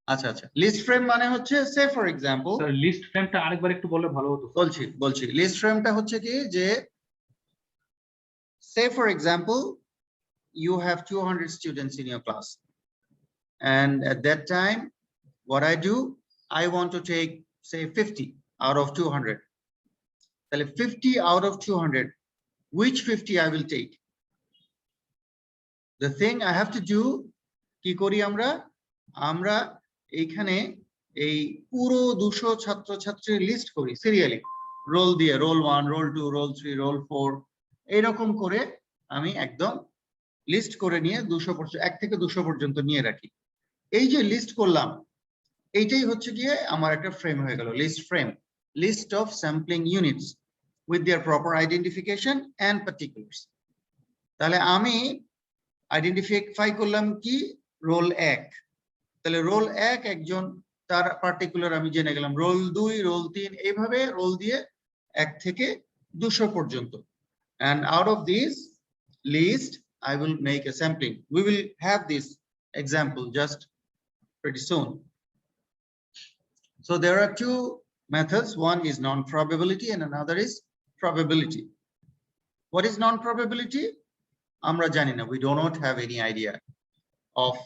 আচ্ছা আচ্ছা, লিস্ট ফ্রেম মানে হচ্ছে সে ফর এক্সাম্পল। স্যার, লিস্ট ফ্রেমটা আরেকবার একটু বললে ভালো হতো। বলছি লিস্ট ফ্রেমটা হচ্ছে কি, যে say for example you have 200 students in your class, and at that time what I do, I want to take say 50 out of 200. Then 50 out of 200, which 50 I will take? The thing I have to do, কি করি আমরা এইখানে এই পুরো 200 ছাত্রছাত্রীর list করি serially, role দিয়ে, role 1, role 2, role 3, role 4, এইরকম করে আমি একদম লিস্ট করে নিয়ে 1 থেকে 200 পর্যন্ত নিয়ে রাখি। এই যে লিস্ট করলাম, এইটাই হচ্ছে গিয়ে আমার একটা ফ্রেম হয়ে গেল, list frame, list of sampling units with their proper identification and particulars. তাহলে আমি আইডেন্টিফাই করলাম কি, রোল 1। তাহলে রোল 1 একজন, তার পার্টিকুলার আমি জেনে গেলাম। রোল 2, রোল 3, এইভাবে রোল দিয়ে 1 থেকে 200 পর্যন্ত। and out of this list I will make a sampling. We will have this example just pretty soon. So there are two methods. One is non-probability and another is probability. What is non-probability? Amra jani na, we do not have any idea of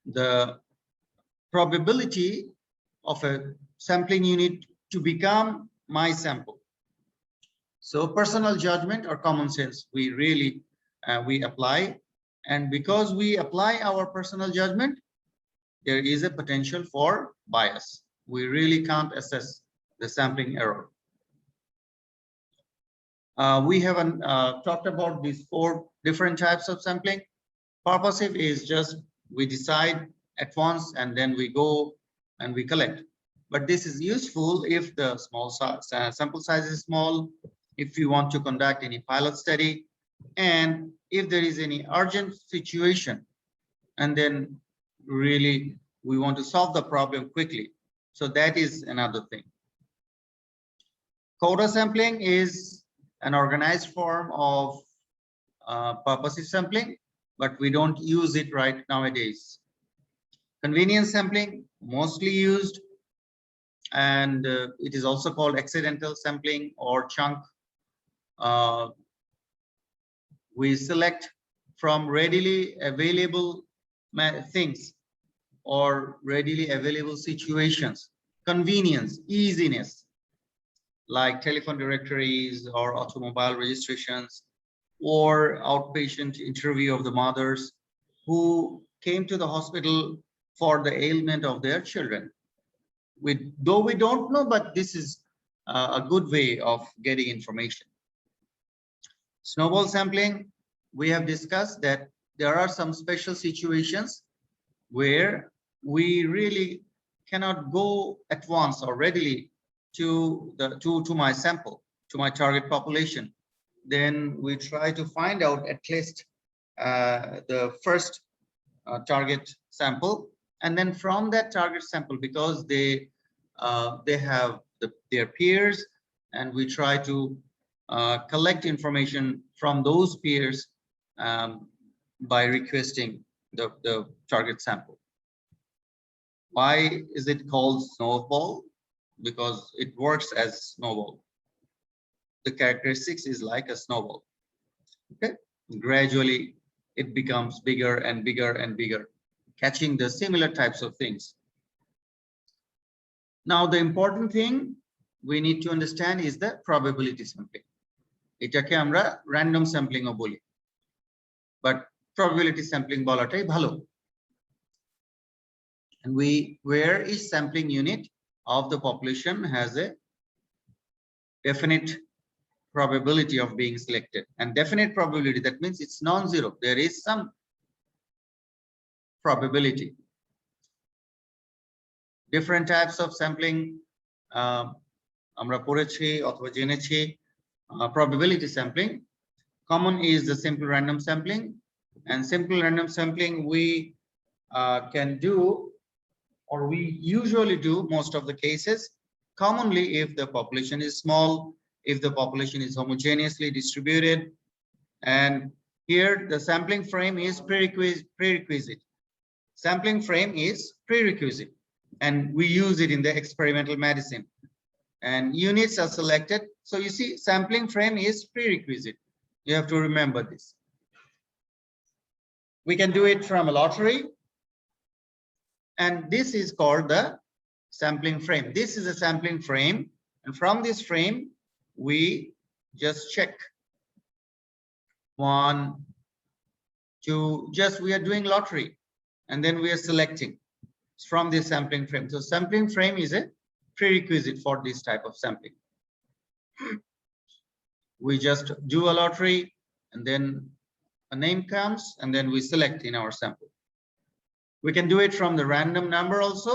the probability of a sampling unit to become my sample. So personal judgment or common sense, we really we apply, and because we apply our personal judgment, there is a potential for bias. We really can't assess the sampling error. We have talked about these 4 different types of sampling. Purposive is just we decide at once and then we go and we collect. But this is useful if the sample size is small, if you want to conduct any pilot study, and if there is any urgent situation, and then really we want to solve the problem quickly. So that is another thing. Quota sampling is an organized form of purposive sampling, but we don't use it right nowadays. Convenience sampling, mostly used, and it is also called accidental sampling or chunk. We select from readily available things or readily available situations. Convenience, easiness, like telephone directories or automobile registrations or outpatient interview of the mothers who came to the hospital for the ailment of their children. Though we don't know, but this is a good way of getting information. Snowball sampling, we have discussed that there are some special situations where we really cannot go at once or readily to my sample, to my target population. Then we try to find out at least the first target sample, and then from that target sample, because they have their peers, and we try to collect information from those peers by requesting the target sample. Why is it called snowball? Because it works as snowball. The characteristics is like a snowball. Okay, gradually it becomes bigger and bigger and bigger, catching the similar types of things. Now, the important thing we need to understand is the probability sampling. এটাকে আমরা random sampling ও বলি, but probability sampling বলাটাই ভালো. And where each sampling unit of the population has a definite probability of being selected. And definite probability, that means it's non-zero. There is some probability. Different types of sampling আমরা পড়েছি অথবা জেনেছি. Probability sampling, common is the simple random sampling, and simple random sampling we can do, or we usually do most of the cases, commonly if the population is small, if the population is homogeneously distributed. And here the sampling frame is prerequisite. Sampling frame is prerequisite, and we use it in the experimental medicine. And units are selected. So you see, sampling frame is prerequisite. You have to remember this. We can do it from a lottery, and this is called the sampling frame. This is a sampling frame, and from this frame we just check 1, 2, just we are doing lottery, and then we are selecting from this sampling frame. So sampling frame is a prerequisite for this type of sampling. We just do a lottery, and then a name comes, and then we select in our sample. We can do it from the random number also.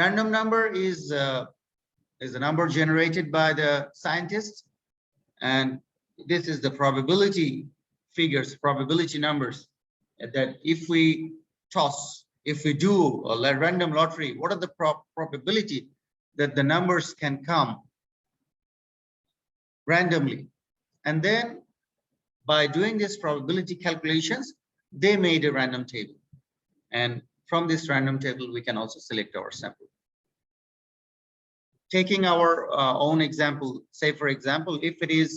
Random number is a number generated by the scientists, and this is the probability figures, probability numbers, that if we toss, if we do a random lottery, what are the probability that the numbers can come randomly. And then by doing this probability calculations, they made a random table, and from this random table we can also select our sample. Taking our own example, say for example, if it is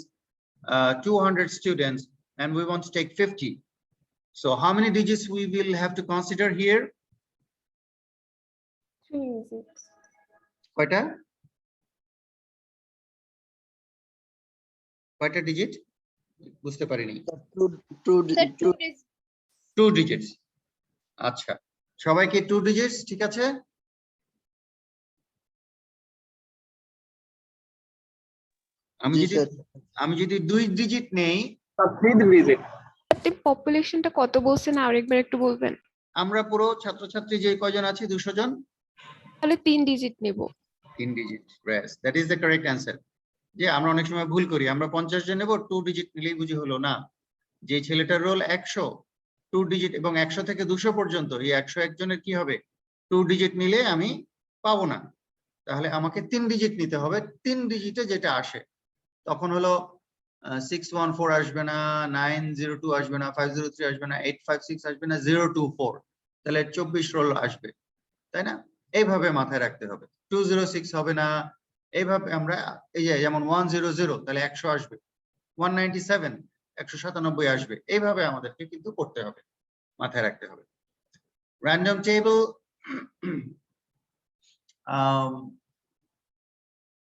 200 students and we want to take 50, so how many digits we will have to consider here? 3 digits. কয়টা digit? বুঝতে পারিনি। Sir, 2 digits. 2 digits. আচ্ছা, সবাইকে 2 digits ঠিক আছে? আমি যদি 2 digit নেই, 3 digit. পপুলেশনটা কত বলছেন আরেকবার একটু বলবেন? আমরা পুরো ছাত্রছাত্রী যে কয়জন আছে 200 জন, তাহলে 3 ডিজিট নেব। 3 digit. Yes, that is the correct answer. যে আমরা অনেক সময় ভুল করি, আমরা 50 জন নেব, 2 digit নিলেই বুঝি হলো না। যে ছেলেটার রোল 100, 2 digit, এবং 100 থেকে 200 পর্যন্ত এই 101 জনের কি হবে? 2 digit নিলে আমি পাবো না, তাহলে আমাকে 3 digit নিতে হবে। 3 ডিজিটে যেটা আসে তখন হলো 614 আসবে না, 902 আসবে না, 503 আসবে না, 856 আসবে না, 024। তাহলে 24 রোল আসবে, তাই না? এইভাবে মাথায় রাখতে হবে। 206 হবে না, এইভাবে আমরা এই যে যেমন 100 তাহলে 100 আসবে, 197 197 আসবে, এইভাবে আমাদেরকে কিন্তু করতে হবে, মাথায় রাখতে হবে। র্যান্ডম টেবল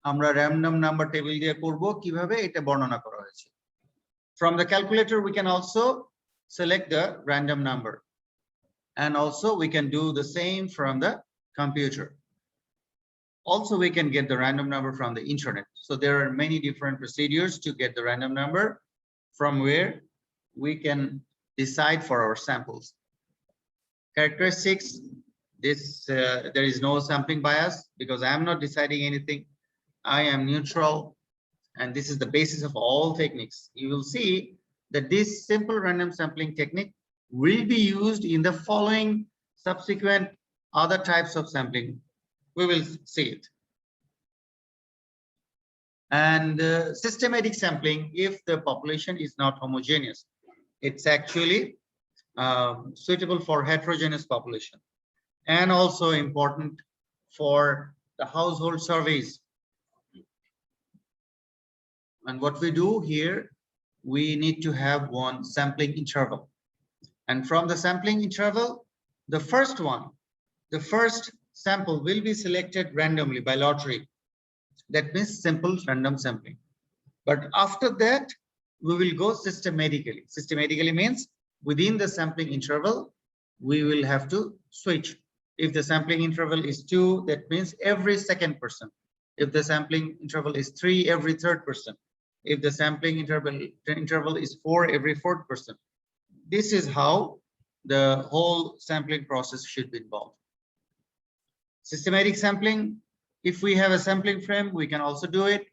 আমরা র্যান্ডম নাম্বার টেবিল দিয়ে করব, কিভাবে এটা বর্ণনা করা হয়েছে। From the calculator we can also select the random number, and also we can do the same from the computer. Also we can get the random number from the internet. So there are many different procedures to get the random number, from where we can decide for our samples. Characteristics, this there is no sampling bias because I am not deciding anything. I am neutral, and this is the basis of all techniques. You will see that this simple random sampling technique will be used in the following subsequent other types of sampling. We will see it. And systematic sampling, if the population is not homogeneous, it's actually suitable for heterogeneous population, and also important for the household surveys. And what we do here, we need to have one sampling interval, and from the sampling interval, the first sample will be selected randomly by lottery. That means simple random sampling. But after that, we will go systematically. Systematically means within the sampling interval, we will have to switch. If the sampling interval is 2, that means every second person. If the sampling interval is 3, every third person. If the sampling interval is 4, every fourth person. This is how the whole sampling process should be involved. Systematic sampling, if we have a sampling frame, we can also do it,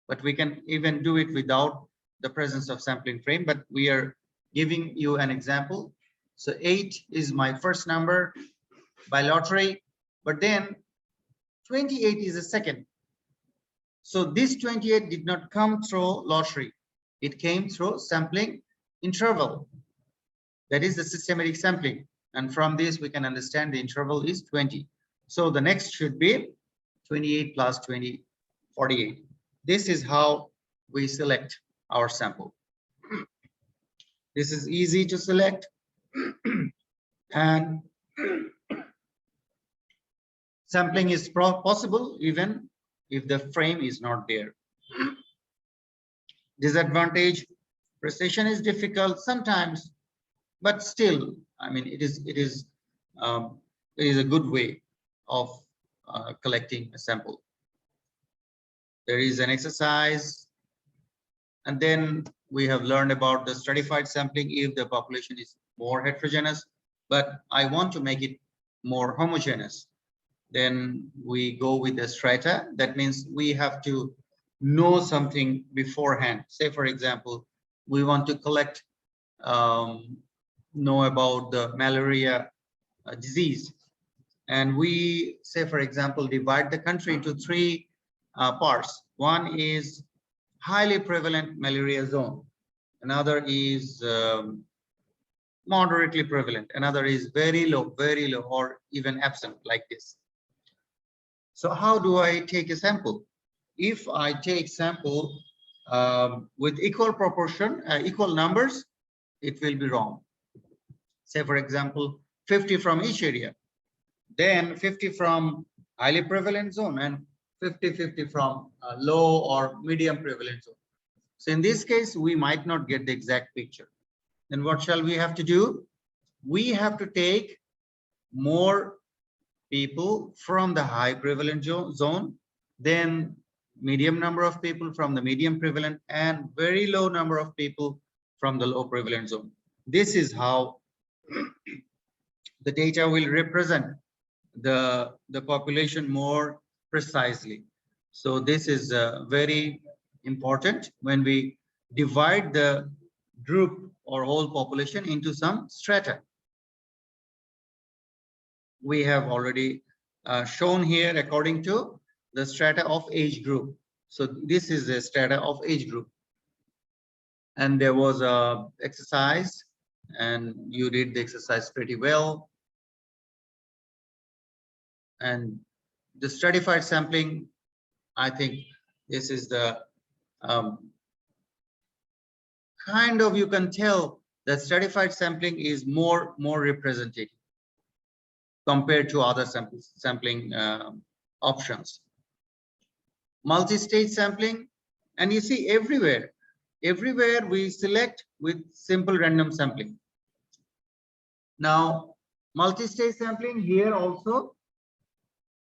but we can even do it without the presence of sampling frame, but we are giving you an example. So 8 is my first number by lottery, but then 28 is a second. So this 28 did not come through lottery. It came through sampling interval. That is the systematic sampling. And from this, we can understand the interval is 20. So the next should be 28 plus 20, 48. This is how we select our sample. This is easy to select. And sampling is possible even if the frame is not there. Disadvantage, precision is difficult sometimes, but still, I mean, it is a good way of collecting a sample. There is an exercise, and then we have learned about the stratified sampling if the population is more heterogeneous, but I want to make it more homogeneous. Then we go with the strata. That means we have to know something beforehand. Say, for example, we want to collect, know about the malaria disease. And we say, for example, divide the country into 3 parts. One is highly prevalent malaria zone. Another is moderately prevalent. Another is very low, or even absent, like this. So how do I take a sample? If I take sample with equal proportion, equal numbers, it will be wrong. Say, for example, 50 from each area, then 50 from highly prevalent zone, and 50-50 from low or medium prevalent zone. So in this case, we might not get the exact picture. Then what shall we have to do? We have to take more people from the high prevalent zone, then medium number of people from the medium prevalent, and very low number of people from the low prevalent zone. This is how the data will represent the population more precisely. So this is very important when we divide the group or whole population into some strata. We have already shown here according to the strata of age group. So this is the strata of age group. And there was a exercise, and you did the exercise pretty well. And the stratified sampling, I think this is the kind of, you can tell that stratified sampling is more representative compared to other sampling options. Multi-stage sampling, and you see everywhere we select with simple random sampling. Now multi-stage sampling, here also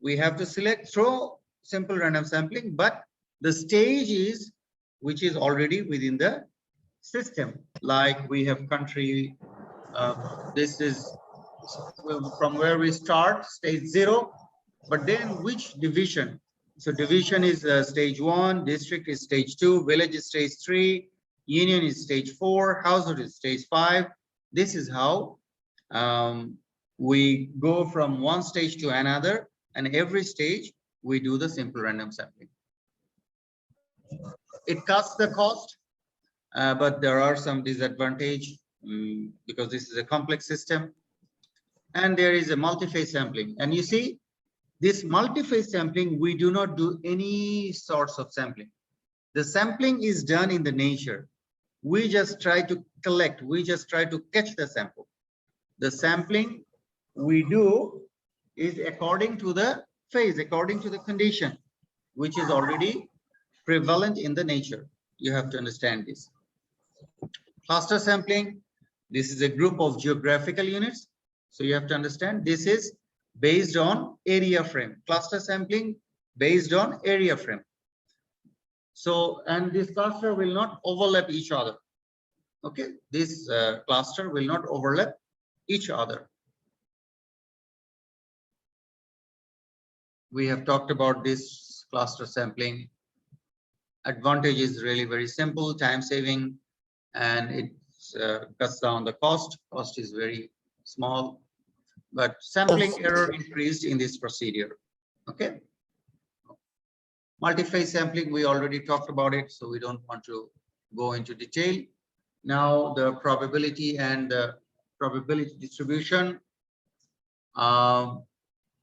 we have to select through simple random sampling, but the stage is which is already within the system. Like we have country, this is from where we start, stage 0, but then which division? So division is stage 1, district is stage 2, village is stage 3, union is stage 4, household is stage 5. This is how we go from one stage to another, and every stage we do the simple random sampling. It cuts the cost, but there are some disadvantage because this is a complex system. And there is a multi-phase sampling, and you see this multi-phase sampling, we do not do any sorts of sampling. The sampling is done in the nature. We just try to collect, we just try to catch the sample. The sampling we do is according to the phase, according to the condition, which is already prevalent in the nature. You have to understand this. Cluster sampling, this is a group of geographical units. So you have to understand this is based on area frame. Cluster sampling based on area frame. So, and this cluster will not overlap each other. Okay, this cluster will not overlap each other. We have talked about this cluster sampling. Advantage is really very simple, time saving, and it cuts down the cost. Cost is very small, but sampling error increased in this procedure. Okay. Multi-phase sampling, we already talked about it, so we don't want to go into detail. Now the probability and the probability distribution.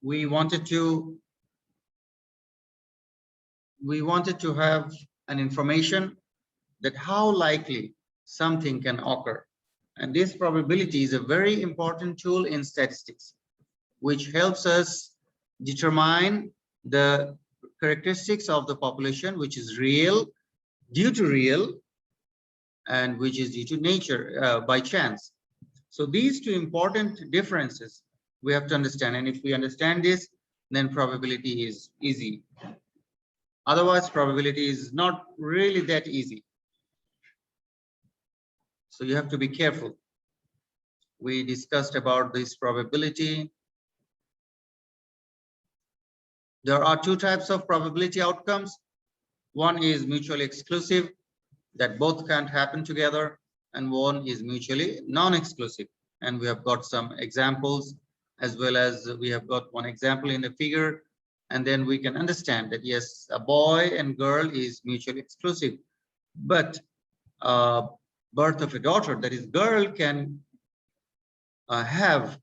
We wanted to have an information that how likely something can occur. And this probability is a very important tool in statistics, which helps us determine the characteristics of the population, which is real, due to real, and which is due to nature, by chance. So these two important differences we have to understand. And if we understand this, then probability is easy. Otherwise, probability is not really that easy. So you have to be careful. We discussed about this probability. There are two types of probability outcomes. One is mutually exclusive, that both can't happen together, and one is mutually non-exclusive. And we have got some examples, as well as we have got one example in the figure. And then we can understand that yes, a boy and girl is mutually exclusive, but birth of a daughter, that is girl, can have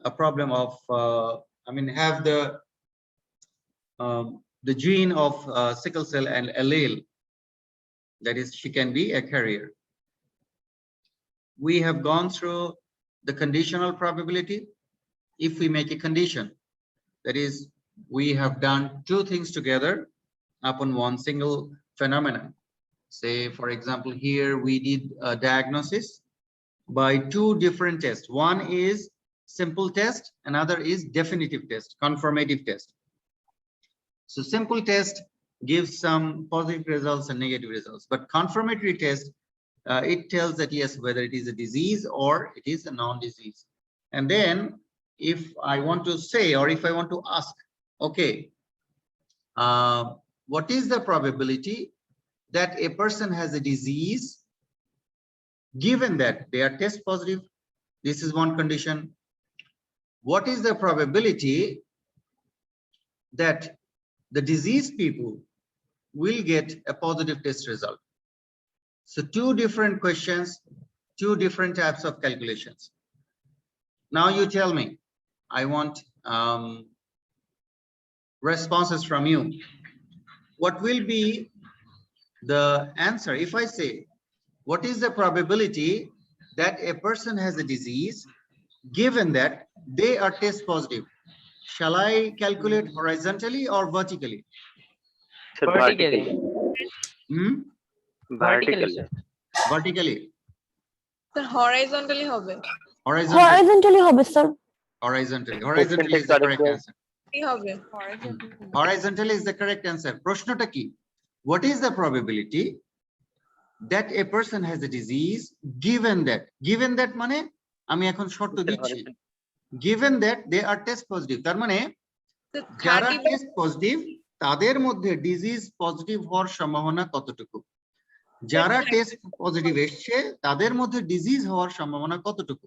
a problem of, have the gene of sickle cell and allele, that is, she can be a carrier. We have gone through the conditional probability. If we make a condition, that is, we have done two things together upon one single phenomenon. Say, for example, here we did a diagnosis by two different tests. One is simple test, another is definitive test, confirmative test. So simple test gives some positive results and negative results, but confirmatory test, it tells that yes, whether it is a disease or it is a non-disease. And then if I want to say, or if I want to ask, okay, what is the probability that a person has a disease given that they are test positive? This is one condition. What is the probability that the diseased people will get a positive test result? So two different questions, two different types of calculations. Now you tell me, I want responses from you. What will be the answer? If I say, what is the probability that a person has a disease given that they are test positive? Shall I calculate horizontally or vertically? Sir, Vertically. Vertically. Vertically. Sir, horizontally হবে। Horizontally. Horizontally হবে sir. Horizontally. Horizontally is the correct answer. কি হবে? Horizontally is the correct answer. প্রশ্নটা কি? What is the probability that a person has a disease given that মানে আমি এখন শর্ত দিচ্ছি, given that they are test positive, তার মানে Sir, যারা 30 টেস্ট পজিটিভ তাদের মধ্যে ডিজিজ পজিটিভ হওয়ার সম্ভাবনা কতটুকু? যারা টেস্ট পজিটিভ এসছে তাদের মধ্যে ডিজিজ হওয়ার সম্ভাবনা কতটুকু?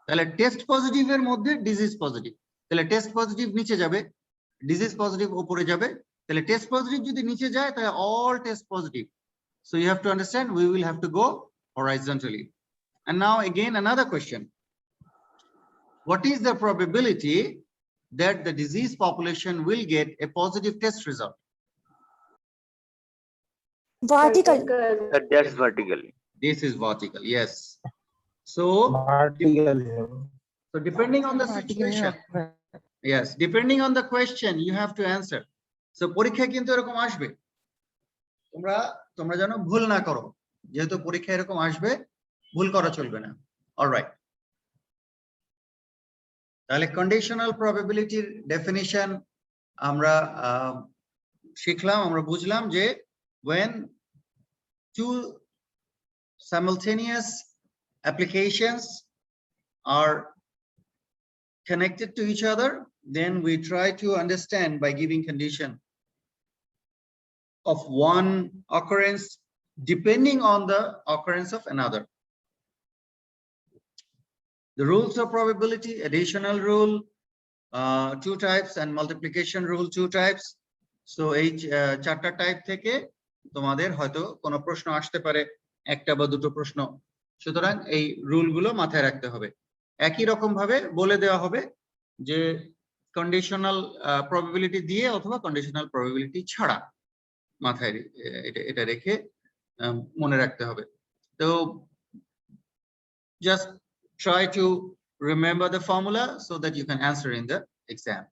তাহলে টেস্ট পজিটিভের মধ্যে ডিজিজ পজিটিভ, তাহলে টেস্ট পজিটিভ নিচে যাবে, ডিজিজ পজিটিভ উপরে যাবে, তাহলে টেস্ট পজিটিভ যদি নিচে যায় তাহলে all test positive. So you have to understand, we will have to go horizontally. And now again another question. What is the probability that the disease population will get a positive test result? Vertical. That's vertically. This is vertical, yes. So depending on the situation, yes, depending on the question, you have to answer. So পরীক্ষা কিন্তু এরকম আসবে, তোমরা যেন ভুল না করো, যেহেতু পরীক্ষা এরকম আসবে, ভুল করা চলবে না। অলরাইট, তাহলে কন্ডিশনাল প্রবাবিলিটির ডেফিনিশন আমরা শিখলাম, আমরা বুঝলাম যে when two simultaneous applications are connected to each other, then we try to understand by giving condition of one occurrence depending on the occurrence of another. The rules of probability, additional rule, 2 types, and multiplication rule, 2 types. So এই 4টা type থেকে তোমাদের হয়তো কোনো প্রশ্ন আসতে পারে, একটা বা দুটো প্রশ্ন, সুতরাং এই রুলগুলো মাথায় রাখতে হবে। একই রকম ভাবে বলে দেওয়া হবে যে কন্ডিশনাল প্রবাবিলিটি দিয়ে অথবা কন্ডিশনাল প্রবাবিলিটি ছাড়া, মাথায় এটা রেখে মনে রাখতে হবে। তো just try to remember the formula so that you can answer in the exam.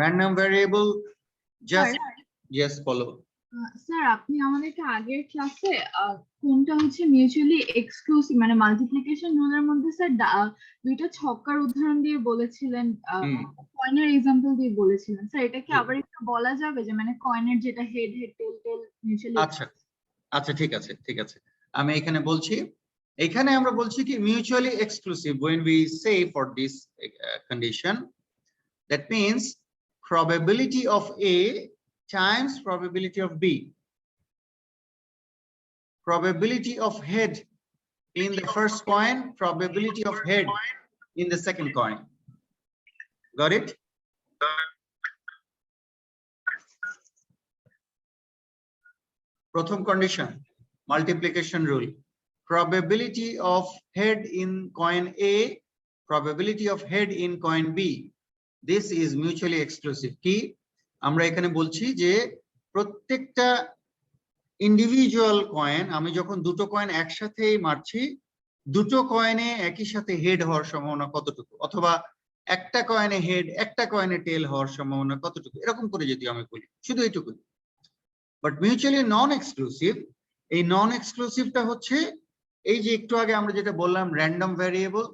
Random variable, just yes, follow. Sir আপনি আমাদেরকে আগের ক্লাসে কোনটা হচ্ছে মিউচুয়ালি এক্সক্লুসিভ মানে মাল্টিপ্লিকেশন রুলের মধ্যে স্যার দুইটা ছক্কার উদাহরণ দিয়ে বলেছিলেন, কয়েনের এক্সাম্পল দিয়ে বলেছিলেন স্যার, এটা কি আবার একটু বলা যাবে যে মানে কয়েনের যেটা হেড হেড টেল টেল মিউচুয়ালি? আচ্ছা ঠিক আছে আমি এখানে বলছি, এখানে আমরা বলছি কি mutually exclusive when we say for this condition, that means probability of A times probability of B, probability of head in the first coin, probability of head in the second coin. Got it? প্রথম condition, multiplication rule, probability of head in coin A, probability of head in coin B. This is mutually exclusive. কি আমরা এখানে বলছি যে প্রত্যেকটা individual coin, আমি যখন দুটো কয়েন একসাথেই মারছি, দুটো কয়েনে একই সাথে হেড হওয়ার সম্ভাবনা কতটুকু, অথবা একটা কয়েনে হেড একটা কয়েনে টেল হওয়ার সম্ভাবনা কতটুকু, এরকম করে যদি আমি বলি, শুধু এইটুকু। বাট মিউচুয়ালি নন এক্সক্লুসিভ, এই নন এক্সক্লুসিভটা হচ্ছে এই যে একটু আগে আমরা যেটা বললাম র্যান্ডম ভ্যারিয়েবল,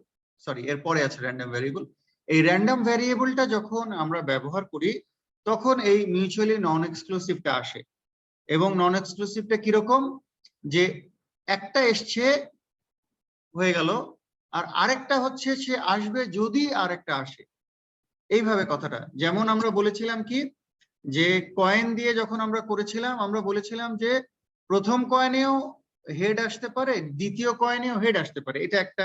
সরি এরপরে আছে র্যান্ডম ভ্যারিয়েবল, এই র্যান্ডম ভ্যারিয়েবলটা যখন আমরা ব্যবহার করি তখন এই মিউচুয়ালি নন এক্সক্লুসিভটা আসে। এবং নন এক্সক্লুসিভটা কিরকম, যে একটা এসছে হয়ে গেল, আর আরেকটা হচ্ছে সে আসবে যদি আরেকটা আসে, এইভাবে কথাটা। যেমন আমরা বলেছিলাম কি যে কয়েন দিয়ে যখন আমরা করেছিলাম, আমরা বলেছিলাম যে প্রথম কয়েনেও হেড আসতে পারে, দ্বিতীয় কয়েনেও হেড আসতে পারে, এটা একটা।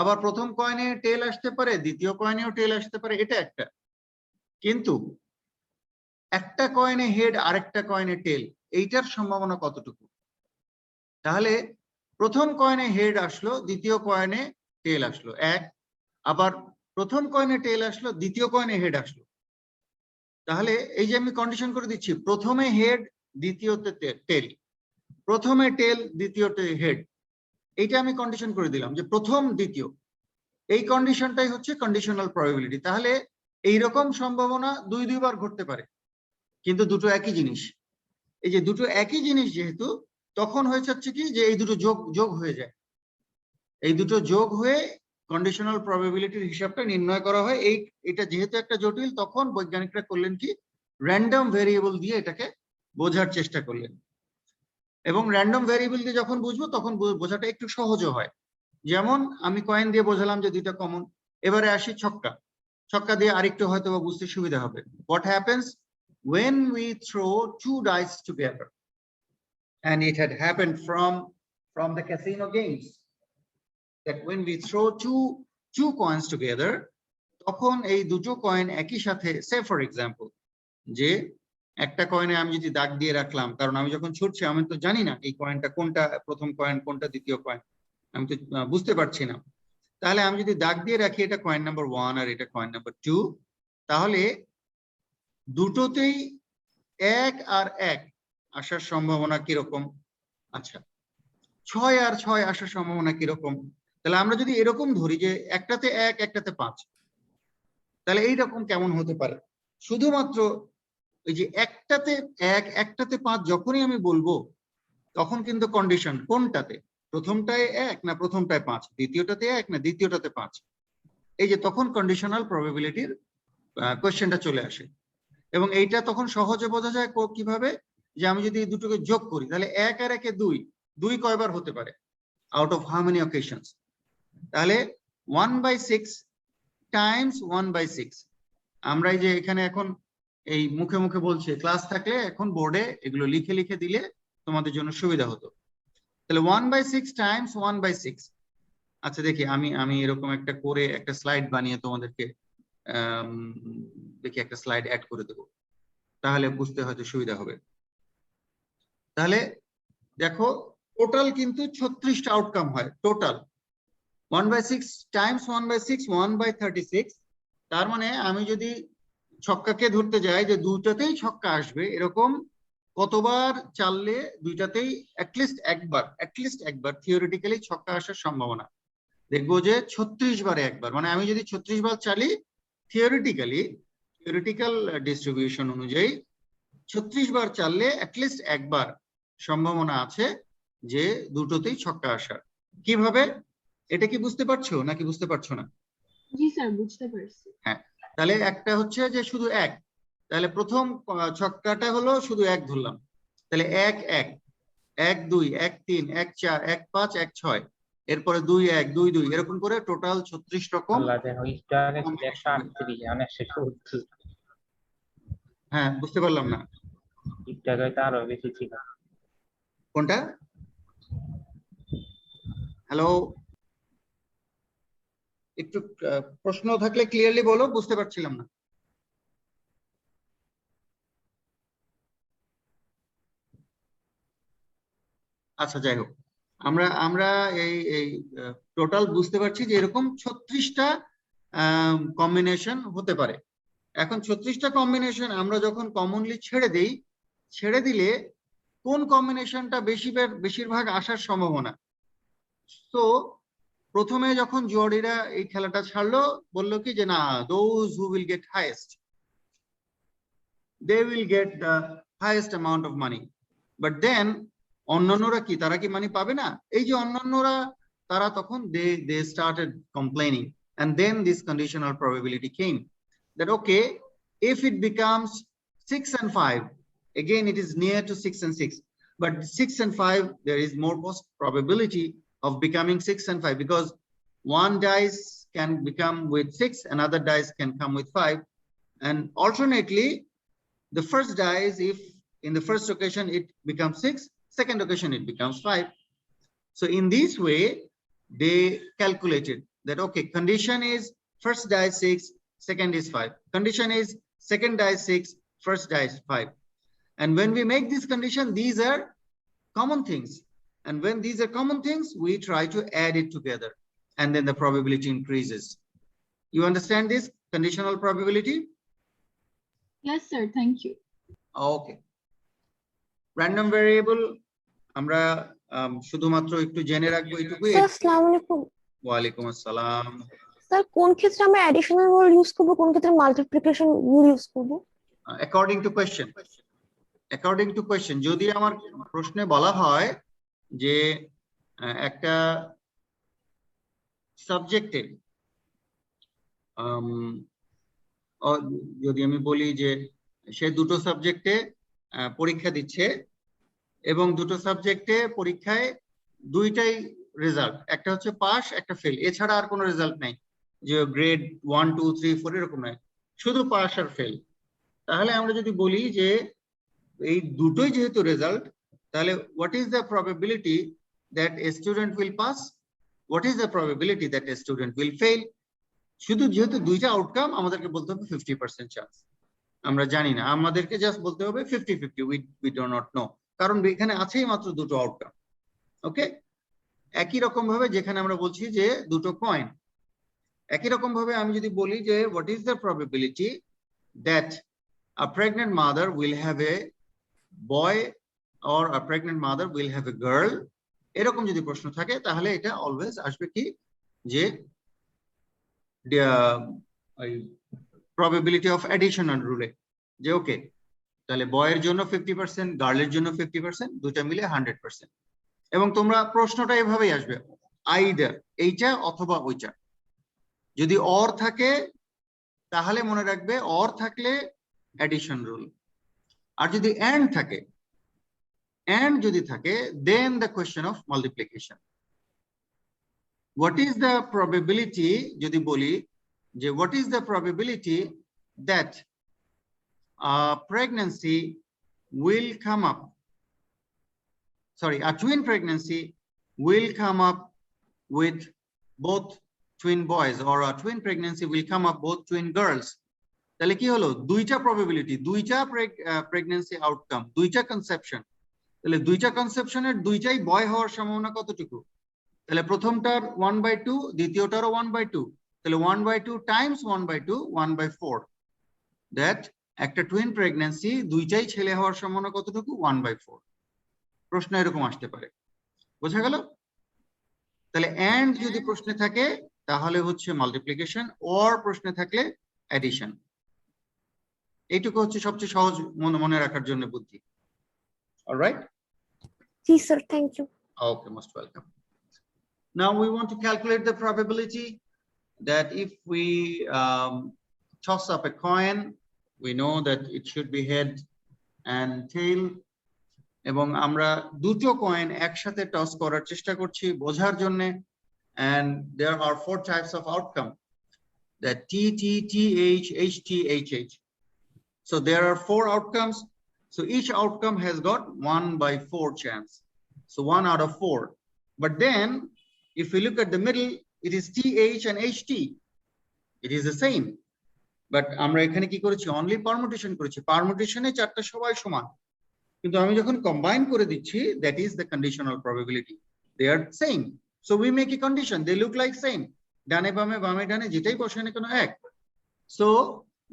আবার প্রথম কয়েনে টেল আসতে পারে, দ্বিতীয় কয়েনেও টেল আসতে পারে, এটা একটা। কিন্তু একটা কয়েনে হেড আরেকটা কয়েনে টেল, এইটার সম্ভাবনা কতটুকু? তাহলে প্রথম কয়েনে হেড আসলো, দ্বিতীয় কয়েনে টেল আসলো, এক। আবার প্রথম কয়েনে টেল আসলো, দ্বিতীয় কয়েনে হেড আসলো, তাহলে এই যে আমি কন্ডিশন করে দিচ্ছি, প্রথমে হেড, দ্বিতীয়তে টেল, প্রথমে টেল, দ্বিতীয়তে হেড, এইটা আমি কন্ডিশন করে দিলাম যে প্রথম দ্বিতীয়। এই কন্ডিশনটাই হচ্ছে কন্ডিশনাল প্রবাবিলিটি। তাহলে এইরকম সম্ভাবনা দুইবার ঘটতে পারে, কিন্তু দুটো একই জিনিস। এই যে দুটো একই জিনিস যেহেতু, তখন হয়েছে হচ্ছে কি যে এই দুটো যোগ হয়ে যায়, এই দুটো যোগ হয়ে কন্ডিশনাল প্রবাবিলিটির হিসাবটা নির্ণয় করা হয়। এটা যেহেতু একটা জটিল, তখন বৈজ্ঞানিকরা করলেন কি, র্যান্ডম ভেরিয়েবল দিয়ে এটাকে বোঝার চেষ্টা করলেন। এবং র্যান্ডম ভেরিয়েবল দিয়ে যখন বুঝবো তখন বোঝাটা একটু সহজও হয়। যেমন আমি কয়েন দিয়ে বোঝালাম যে দুইটা কমন। এবারে আসি ছক্কা, ছক্কা দিয়ে আরেকটু হয়তো বা বুঝতে সুবিধা হবে। What happens when we throw two dice together, and it had happened from the casino games, that when we throw two coins together, তখন এই দুটো কয়েন একই সাথে, সে ফর এক্সাম্পল যে একটা কয়েনে আমি যদি দাগ দিয়ে রাখলাম, কারণ আমি যখন ছুটছি আমি তো জানি না এই কয়েনটা কোনটা প্রথম কয়েন কোনটা দ্বিতীয় কয়েন, আমি তো বুঝতে পারছি না। তাহলে আমি যদি দাগ দিয়ে রাখি এটা কয়েন নাম্বার 1 আর এটা কয়েন নাম্বার 2, তাহলে দুটোতেই 1 আর 1 আসার সম্ভাবনা কিরকম? আচ্ছা, 6 আর 6 আসার সম্ভাবনা কিরকম? তাহলে আমরা যদি এরকম ধরি যে একটাতে 1 একটাতে 5, তাহলে এইরকম কেমন হতে পারে? শুধুমাত্র ওই যে একটাতে 1 একটাতে 5 যখনই আমি বলবো, তখন কিন্তু কন্ডিশন কোনটাতে, প্রথমটায় 1 না প্রথমটায় 5, দ্বিতীয়টাতে 1 না দ্বিতীয়টাতে 5, এই যে তখন কন্ডিশনাল প্রবাবিলিটির কোশ্চেনটা চলে আসে। এবং এইটা তখন সহজে বোঝা যায় কিভাবে, যে আমি যদি এই দুটোকে যোগ করি, তাহলে 1 আর 1 2 কয়বার হতে পারে, out of how many occasions? তাহলে 1/6 টাইমস 1/6। আমরা এই যে এখানে এখন এই মুখে মুখে বলছি, ক্লাস থাকলে এখন বোর্ডে এগুলো লিখে লিখে দিলে তোমাদের জন্য সুবিধা হতো। তাহলে 1/6 টাইমস 1/6। আচ্ছা দেখি আমি এরকম একটা করে একটা স্লাইড বানিয়ে তোমাদেরকে দেখি একটা স্লাইড অ্যাড করে দেবো, তাহলে বুঝতে হয়তো সুবিধা হবে। তাহলে দেখো টোটাল কিন্তু 36টা আউটকাম হয় টোটাল। 1/6 টাইমস 1/6 1/36। তার মানে আমি যদি ছক্কাকে ধরতে যাই যে দুইটাতেই ছক্কা আসবে, এরকম কতবার চাললে দুইটাতেই অ্যাটলিস্ট একবার থিওরিটিক্যালি ছক্কা আসার সম্ভাবনা দেখবো যে 36 বারে একবার। মানে আমি যদি 36 বার চালি, থিওরিটিক্যাল ডিস্ট্রিবিউশন অনুযায়ী 36 বার চাললে অ্যাটলিস্ট একবার সম্ভাবনা আছে যে দুটোতেই ছক্কা আসার। কিভাবে? এটা কি বুঝতে পারছো নাকি বুঝতে পারছো না? জি স্যার, বুঝতে পারছি। হ্যাঁ, তাহলে একটা হচ্ছে যে শুধু 1, তাহলে প্রথম ছক্কাটা হলো শুধু 1 ধরলাম, তাহলে 1 1 1 2 1 3 1 4 1 5 1 6, এরপরে 2 1 2 2, এরকম করে টোটাল 36 রকম। হ্যাঁ, বুঝতে পারলাম না আরো বেশি ছিল। কোনটা? হ্যালো, একটু প্রশ্ন থাকলে ক্লিয়ারলি বলো, বুঝতে পারছিলাম না। আচ্ছা যাই হোক, আমরা এই টোটাল বুঝতে পারছি যে এরকম 36টা কম্বিনেশন হতে পারে। এখন 36টা কম্বিনেশন আমরা যখন কমনলি ছেড়ে দিলে কোন কম্বিনেশনটা বেশিরভাগ আসার সম্ভাবনা? তো প্রথমে যখন জুয়ারিরা এই খেলাটা ছাড়লো, বললো কি যে না, those who will get highest, they will get the highest amount of money. But then অন্যান্যরা কি, তারা কি মানি পাবে না? এই যে অন্যান্যরা, তারা তখন they started complaining, and then this conditional probability came that okay, if it becomes 6 and 5, again it is near to 6 and 6, but 6 and 5 there is more probability of becoming 6 and 5, because one dice can become with 6, another dice can come with 5, and alternately the first dice, if in the first occasion it becomes 6, second occasion it becomes 5. So in this way they calculated that okay, condition is first dice 6, second is 5, condition is second dice 6, first dice 5, and when we make this condition, these are common things, and when these are common things, we try to add it together, and then the probability increases. You understand this conditional probability? Yes, sir. Thank you. Okay. Random variable আমরা শুধুমাত্র একটু জেনে রাখবো এইটুকুই। Sir আসসালামু আলাইকুম। ওয়ালাইকুম আসসালাম। স্যার কোন ক্ষেত্রে আমরা অ্যাডিশনাল রুল ইউজ করব, কোন ক্ষেত্রে মাল্টিপ্লিকেশন রুল ইউজ করব? According to question, according to question. যদি আমার প্রশ্নে বলা হয় যে একটা সাবজেক্টে যদি আমি বলি যে সে দুটো সাবজেক্টে পরীক্ষা দিচ্ছে এবং দুটো সাবজেক্টে পরীক্ষায় দুইটাই রেজাল্ট, একটা হচ্ছে পাস একটা ফেল, এছাড়া আর কোনো রেজাল্ট নাই যে গ্রেড 1 2 3 4 এরকম নয়, শুধু পাস আর ফেল। তাহলে আমরা যদি বলি যে এই দুটোই যেহেতু রেজাল্ট, তাহলে what is the probability that a student will pass, what is the probability that a student will fail. শুধু যেহেতু দুইটা আউটকাম, আমাদেরকে বলতে হবে 50% চান্স। আমরা জানি না, আমাদেরকে জাস্ট বলতে হবে 50-50, উই ডো নট নো, কারণ এখানে আছেই মাত্র দুটো আউটকাম। ওকে, একই রকম ভাবে যেখানে আমরা বলছি যে দুটো কয়েন, একই রকম ভাবে আমি যদি বলি যে what is the probability that a pregnant mother will have a boy or a pregnant mother will have a girl, এরকম যদি প্রশ্ন থাকে তাহলে এটা অলওয়েজ আসবে কি যে probability of addition রুলে, যে ওকে তাহলে বয়ের জন্য 50%, গার্লের জন্য 50%, দুটো মিলে 100%। এবং তোমরা প্রশ্নটা এভাবেই আসবে, আইদার এইটা অথবা ওইটা। যদি অর থাকে তাহলে মনে রাখবে অর থাকলে addition রুল, আর যদি and থাকে, and যদি থাকে, then the question of multiplication. What is the probability, যদি বলি যে what is the probability that a pregnancy will come up, sorry, a twin pregnancy will come up with both twin boys, or a twin pregnancy will come up both twin girls, তাহলে কি হলো, দুইটা probability, দুইটা pregnancy outcome, দুইটা conception, তাহলে দুইটা কনসেপশনের দুইটাই বয় হওয়ার সম্ভাবনা কতটুকু? তাহলে প্রথমটার 1/2, দ্বিতীয়টারও 1/2, তাহলে 1/2 টাইমস 1/2, 1/4, দ্যাট একটা টুইন প্রেগন্যান্সি দুইটাই ছেলে হওয়ার সম্ভাবনা কতটুকু? 1/4। প্রশ্ন এরকম আসতে পারে, বোঝা গেল? তাহলে এন্ড যদি প্রশ্নে থাকে তাহলে হচ্ছে মাল্টিপ্লিকেশন, অর প্রশ্নে থাকলে অ্যাডিশন। এইটুকু হচ্ছে সবচেয়ে সহজ মনে রাখার জন্য বুদ্ধি। অলরাইট? জি sir, thank you. Okay, most welcome. Now we want to calculate the probability that if we toss up a coin, we know that it should be head and tail. এবং আমরা দুটো কয়েন একসাথে toss করার চেষ্টা করছি বোঝার জন্য, and there are 4 types of outcome, that T T T H H T H H. So there are 4 outcomes. So each outcome has got 1/4 chance. So 1 out of 4. But then if we look at the middle, it is TH and HT. It is the same. But আমরা এখানে কি করেছি? Only permutation করেছি। Permutationে চারটা সবাই সমান। কিন্তু আমি যখন combine করে দিচ্ছি, that is the conditional probability. They are same. So we make a condition. They look like same. ডানে বামে বামে ডানে যেটাই বসে না কেন এক। So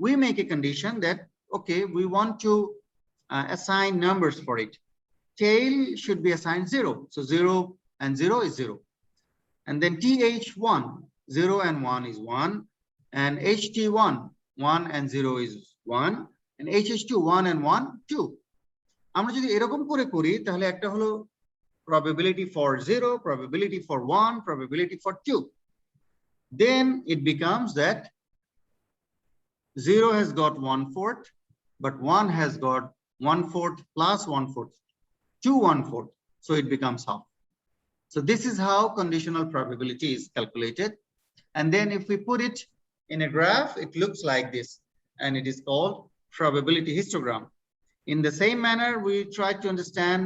we make a condition that okay, we want to assign numbers for it. Tail should be assigned 0. So 0 and 0 is 0. And then TH1, 0 and 1 is 1. And HT1, 1 and 0 is 1. And HH2, 1 and 1, 2. আমরা যদি এরকম করে করি তাহলে একটা হলো probability for 0, probability for 1, probability for 2. Then it becomes that 0 has got 1/4, but 1 has got 1/4 plus 1/4, 2 1/4. So it becomes half. So this is how conditional probability is calculated. And then if we put it in a graph, it looks like this, and it is called probability histogram. In the same manner, we try to understand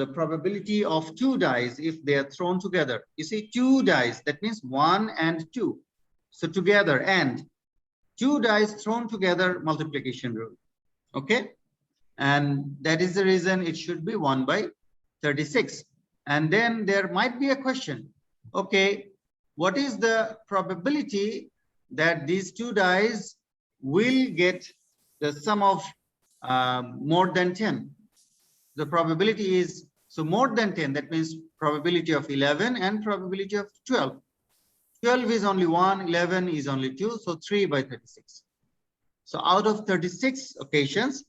the probability of 2 dice if they are thrown together. You see 2 dice, that means 1 and 2. So together, and 2 dice thrown together, multiplication rule. Okay, and that is the reason it should be 1/36. And then there might be a question, okay, what is the probability that these 2 dice will get the sum of more than 10. The probability is, so more than 10, that means probability of 11 and probability of 12. 12 is only 1, 11 is only 2, so 3 by 36. So out of 36 occasions,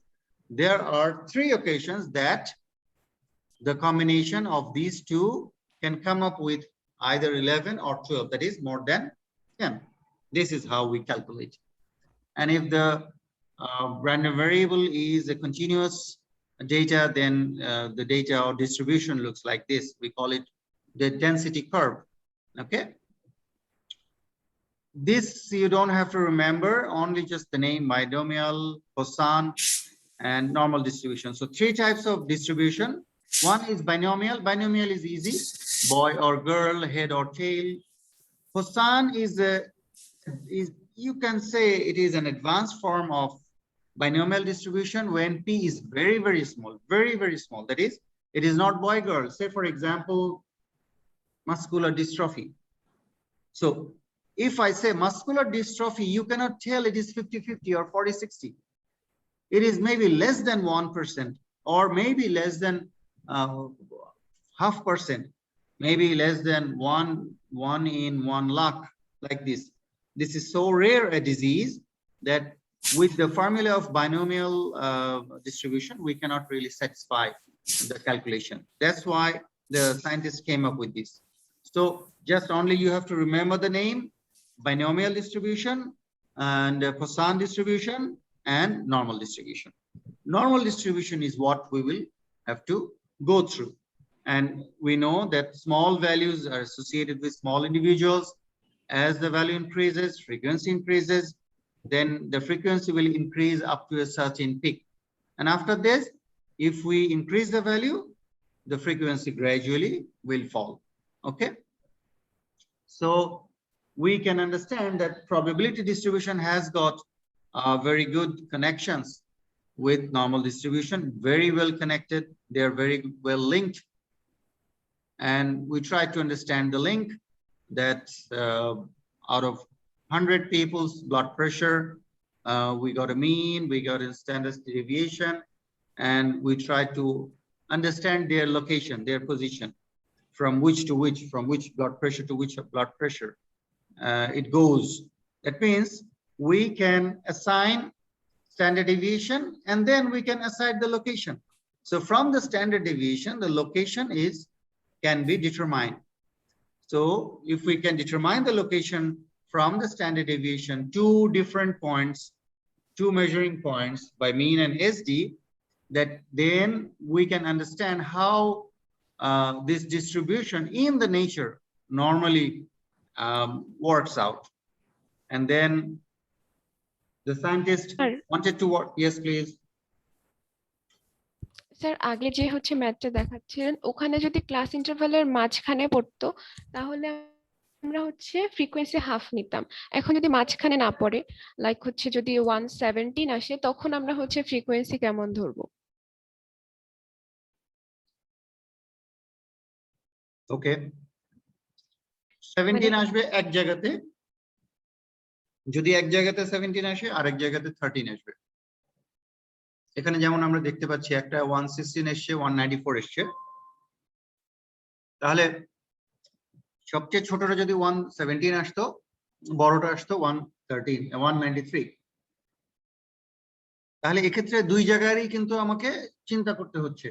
there are 3 occasions that the combination of these two can come up with either 11 or 12, that is more than 10. This is how we calculate. And if the random variable is a continuous data, then the data or distribution looks like this. We call it the density curve. Okay. This you don't have to remember, only just the name: binomial, Poisson, and normal distribution. So 3 types of distribution. One is binomial. Binomial is easy: boy or girl, head or tail. Poisson is you can say it is an advanced form of binomial distribution when P is very, very small, very, very small. That is, it is not boy, girl. Say, for example, muscular dystrophy. So if I say muscular dystrophy, you cannot tell it is 50-50 or 40-60. It is maybe less than 1%, or maybe less than 0.5%, maybe less than 1 in 1 lakh, like this. This is so rare a disease that with the formula of binomial distribution, we cannot really satisfy the calculation. That's why the scientists came up with this. So just only you have to remember the name: binomial distribution and Poisson distribution and normal distribution. Normal distribution is what we will have to go through. And we know that small values are associated with small individuals. As the value increases, frequency increases, then the frequency will increase up to a certain peak. And after this, if we increase the value, the frequency gradually will fall. Okay. So we can understand that probability distribution has got very good connections with normal distribution, very well connected. They are very well linked. And we try to understand the link that out of 100 people's blood pressure, we got a mean, we got a standard deviation, and we try to understand their location, their position, from which to which, from which blood pressure to which blood pressure it goes. That means we can assign standard deviation, and then we can assign the location. So from the standard deviation, the location can be determined. So if we can determine the location from the standard deviation, 2 different points, 2 measuring points by mean and SD, that then we can understand how this distribution in the nature normally works out. And then the scientist wanted to work. Yes, please. Sir আগে যে হচ্ছে ম্যাথটা দেখাচ্ছিলেন, ওখানে যদি class ইন্টারভালের মাঝখানে পড়তো তাহলে আমরা হচ্ছে ফ্রিকোয়েন্সি হাফ নিতাম। এখন যদি মাঝখানে না পড়ে, লাইক হচ্ছে যদি 117 আসে, তখন আমরা হচ্ছে ফ্রিকোয়েন্সি কেমন ধরবো? ওকে, 17 আসবে এক জায়গাতে, যদি এক জায়গাতে 17 আসে আরেক জায়গাতে 13 আসবে। এখানে যেমন আমরা দেখতে পাচ্ছি একটা 116 এসছে, 194 এসছে, তাহলে সবচেয়ে ছোটটা যদি 117 আসতো, বড়টা আসতো 193, তাহলে এক্ষেত্রে 2 জায়গারই কিন্তু আমাকে চিন্তা করতে হচ্ছে।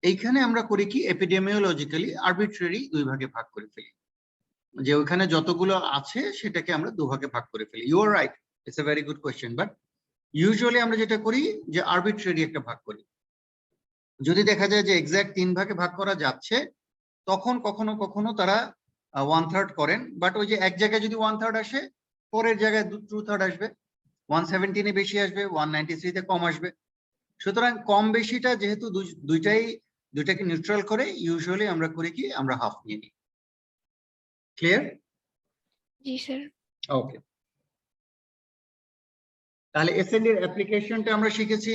এইখানে আমরা করি কি, এপিডেমিওলজিক্যালি আরবিট্রারি 2 ভাগে ভাগ করে ফেলি, যে ওখানে যতগুলো আছে সেটাকে আমরা 2 ভাগে ভাগ করে ফেলি। You are right, it's a very good question, but usually আমরা যেটা করি যে আরবিট্রারি একটা ভাগ করি। যদি দেখা যায় যে এক্সাক্ট 3 ভাগে ভাগ করা যাচ্ছে, তখন কখনো কখনো তারা 1/3 করেন, বাট ওই যে এক জায়গায় যদি 1/3 আসে, পরের জায়গায় 2/3 আসবে, 117 এ বেশি আসবে, 193 তে কম আসবে। সুতরাং কম বেশিটা যেহেতু দুইটাকে নিউট্রাল করে, ইউজুয়ালি আমরা করি কি, আমরা হাফ নিয়ে নিই। ক্লিয়ার? জি স্যার। ওকে, তাহলে এসএনডি এর অ্যাপ্লিকেশনটা আমরা শিখেছি।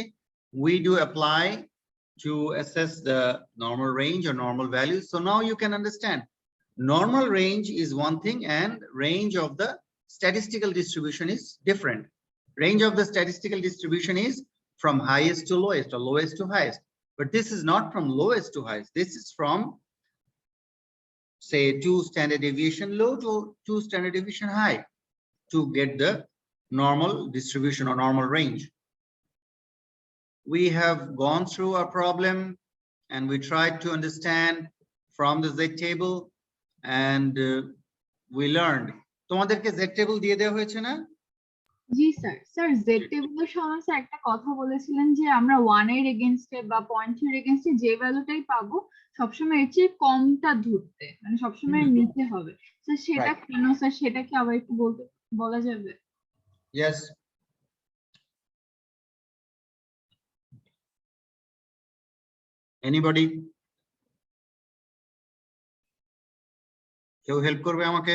We do apply to assess the normal range or normal values. So now you can understand normal range is one thing and range of the statistical distribution is different. Range of the statistical distribution is from highest to lowest or lowest to highest. But this is not from lowest to highest. This is from, say, 2 standard deviation low to 2 standard deviation high to get the normal distribution or normal range. We have gone through our problem and we tried to understand from the Z table and we learned. তোমাদেরকে Z table দিয়ে দেওয়া হয়েছে না? জি sir. Sir Z টেবিলের সময় sir একটা কথা বলেছিলেন যে আমরা 1 এর এগেইনস্টে বা 0.2 এর এগেইনস্টে যে ভ্যালুটাই পাবো সবসময় এর চেয়ে কমটা ধরতে, মানে সবসময় নিতে হবে। স্যার সেটা Right. কেন স্যার, সেটা কি আবার একটু বলা যাবে? Yes. Anybody? কেউ হেল্প করবে আমাকে?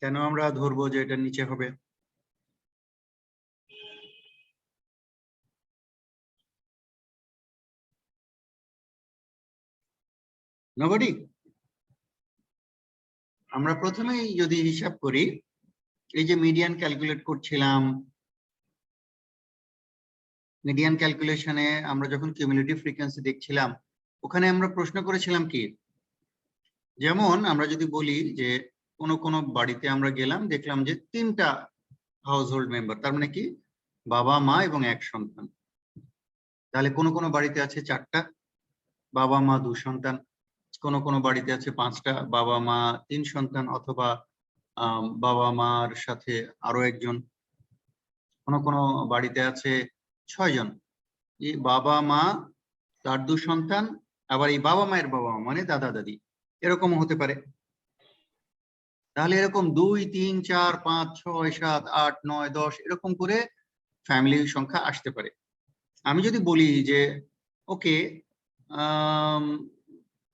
কেন আমরা ধরবো যে এটা নিচে হবে? Nobody? আমরা প্রথমেই যদি হিসাব করি, এই যে মিডিয়ান ক্যালকুলেট করছিলাম, মিডিয়ান ক্যালকুলেশনে আমরা যখন কিউমুলেটিভ ফ্রিকোয়েন্সি দেখছিলাম, ওখানে আমরা প্রশ্ন করেছিলাম কি, যেমন আমরা যদি বলি যে কোন বাড়িতে আমরা গেলাম, দেখলাম যে 3টা হাউস হোল্ড মেম্বার, তার মানে কি বাবা মা এবং 1 সন্তান। তাহলে কোন বাড়িতে আছে 4টা, বাবা মা 2 সন্তান, কোন বাড়িতে আছে 5টা, বাবা মা 3 সন্তান, অথবা বাবা মার সাথে আরো একজন, কোন বাড়িতে আছে 6 জন। এই বাবা মা তার 2 সন্তান, আবার এই বাবা মায়ের বাবা মা মানে দাদা দাদি, এরকম হতে পারে। তাহলে এরকম 2 3 4 5 6 7 8 9 10 এরকম করে ফ্যামিলির সংখ্যা আসতে পারে। আমি যদি বলি যে ওকে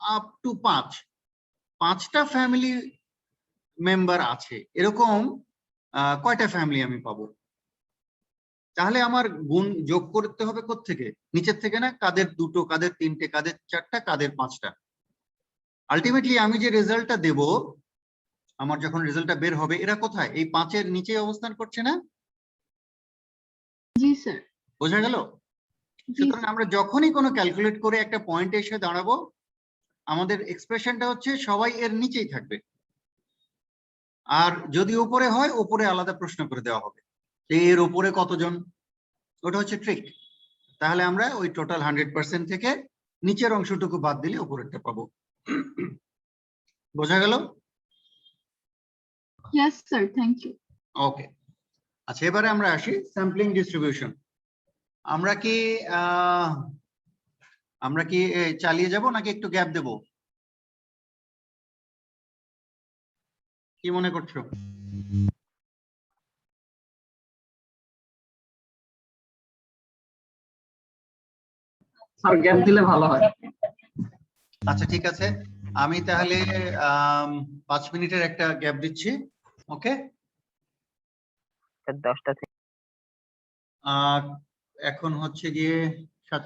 আপ টু 5টা ফ্যামিলি মেম্বার আছে, এরকম কয়টা ফ্যামিলি আমি পাবো? তাহলে আমার গুণ যোগ করতে হবে কোত্থেকে? নিচের থেকে না? কাদের 2টো, কাদের 3টে, কাদের 4টা, কাদের 5টা। আলটিমেটলি আমি যে রেজাল্টটা দেব, আমার যখন রেজাল্টটা বের হবে, এরা কোথায়? এই 5-এর নিচে অবস্থান করছে না? জি স্যার। বোঝা গেল? জি সুতরাং আমরা যখনই কোনো ক্যালকুলেট করে একটা পয়েন্টে এসে দাঁড়াবো, আমাদের এক্সপ্রেশনটা হচ্ছে সবাই এর নিচেই থাকবে। আর যদি উপরে হয়, উপরে আলাদা প্রশ্ন করে দেওয়া হবে যে এর উপরে কতজন, ওটা হচ্ছে ট্রিক। তাহলে আমরা ওই টোটাল 100% থেকে নিচের অংশটুকু বাদ দিলে উপরেরটা পাবো। বোঝা গেল? Yes sir, thank you. Okay, আচ্ছা এবারে আমরা আসি স্যাম্পলিং ডিস্ট্রিবিউশন। আমরা কি চালিয়ে যাব নাকি একটু গ্যাপ দেব? কি মনে করছো? স্যার গ্যাপ দিলে ভালো হয়। আচ্ছা ঠিক আছে, আমি তাহলে 5 মিনিটের একটা গ্যাপ দিচ্ছি। ওকে, 10টা থেকে। এখন হচ্ছে গিয়ে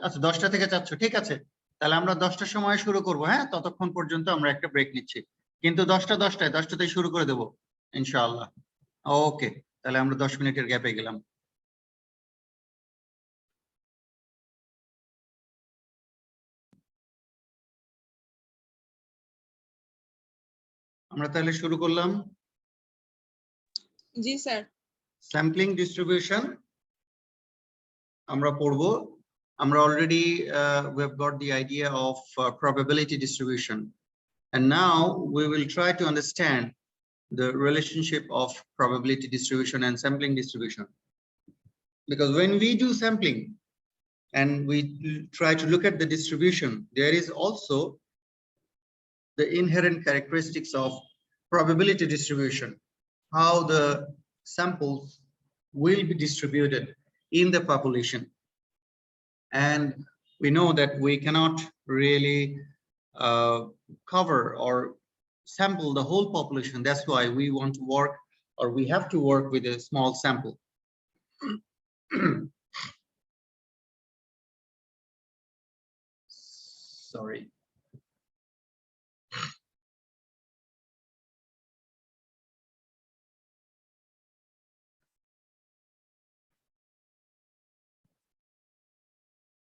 আচ্ছা 10টা থেকে চাচ্ছ, ঠিক আছে। তাহলে আমরা 10টার সময় শুরু করব, হ্যাঁ? ততক্ষণ পর্যন্ত আমরা একটা ব্রেক নিচ্ছি, কিন্তু 10টাতেই শুরু করে দেবো ইনশাআল্লাহ। ওকে, তাহলে আমরা 10 মিনিটের গ্যাপে গেলাম। আমরা তাহলে শুরু করলাম জি স্যার। স্যাম্পলিং ডিস্ট্রিবিউশন আমরা পড়বো। আমরা already we have got the idea of probability distribution, and now we will try to understand the relationship of probability distribution and sampling distribution, because when we do sampling and we try to look at the distribution, there is also the inherent characteristics of probability distribution, how the samples will be distributed in the population. And we know that we cannot really cover or sample the whole population. That's why we want to work, or we have to work with a small sample. Sorry.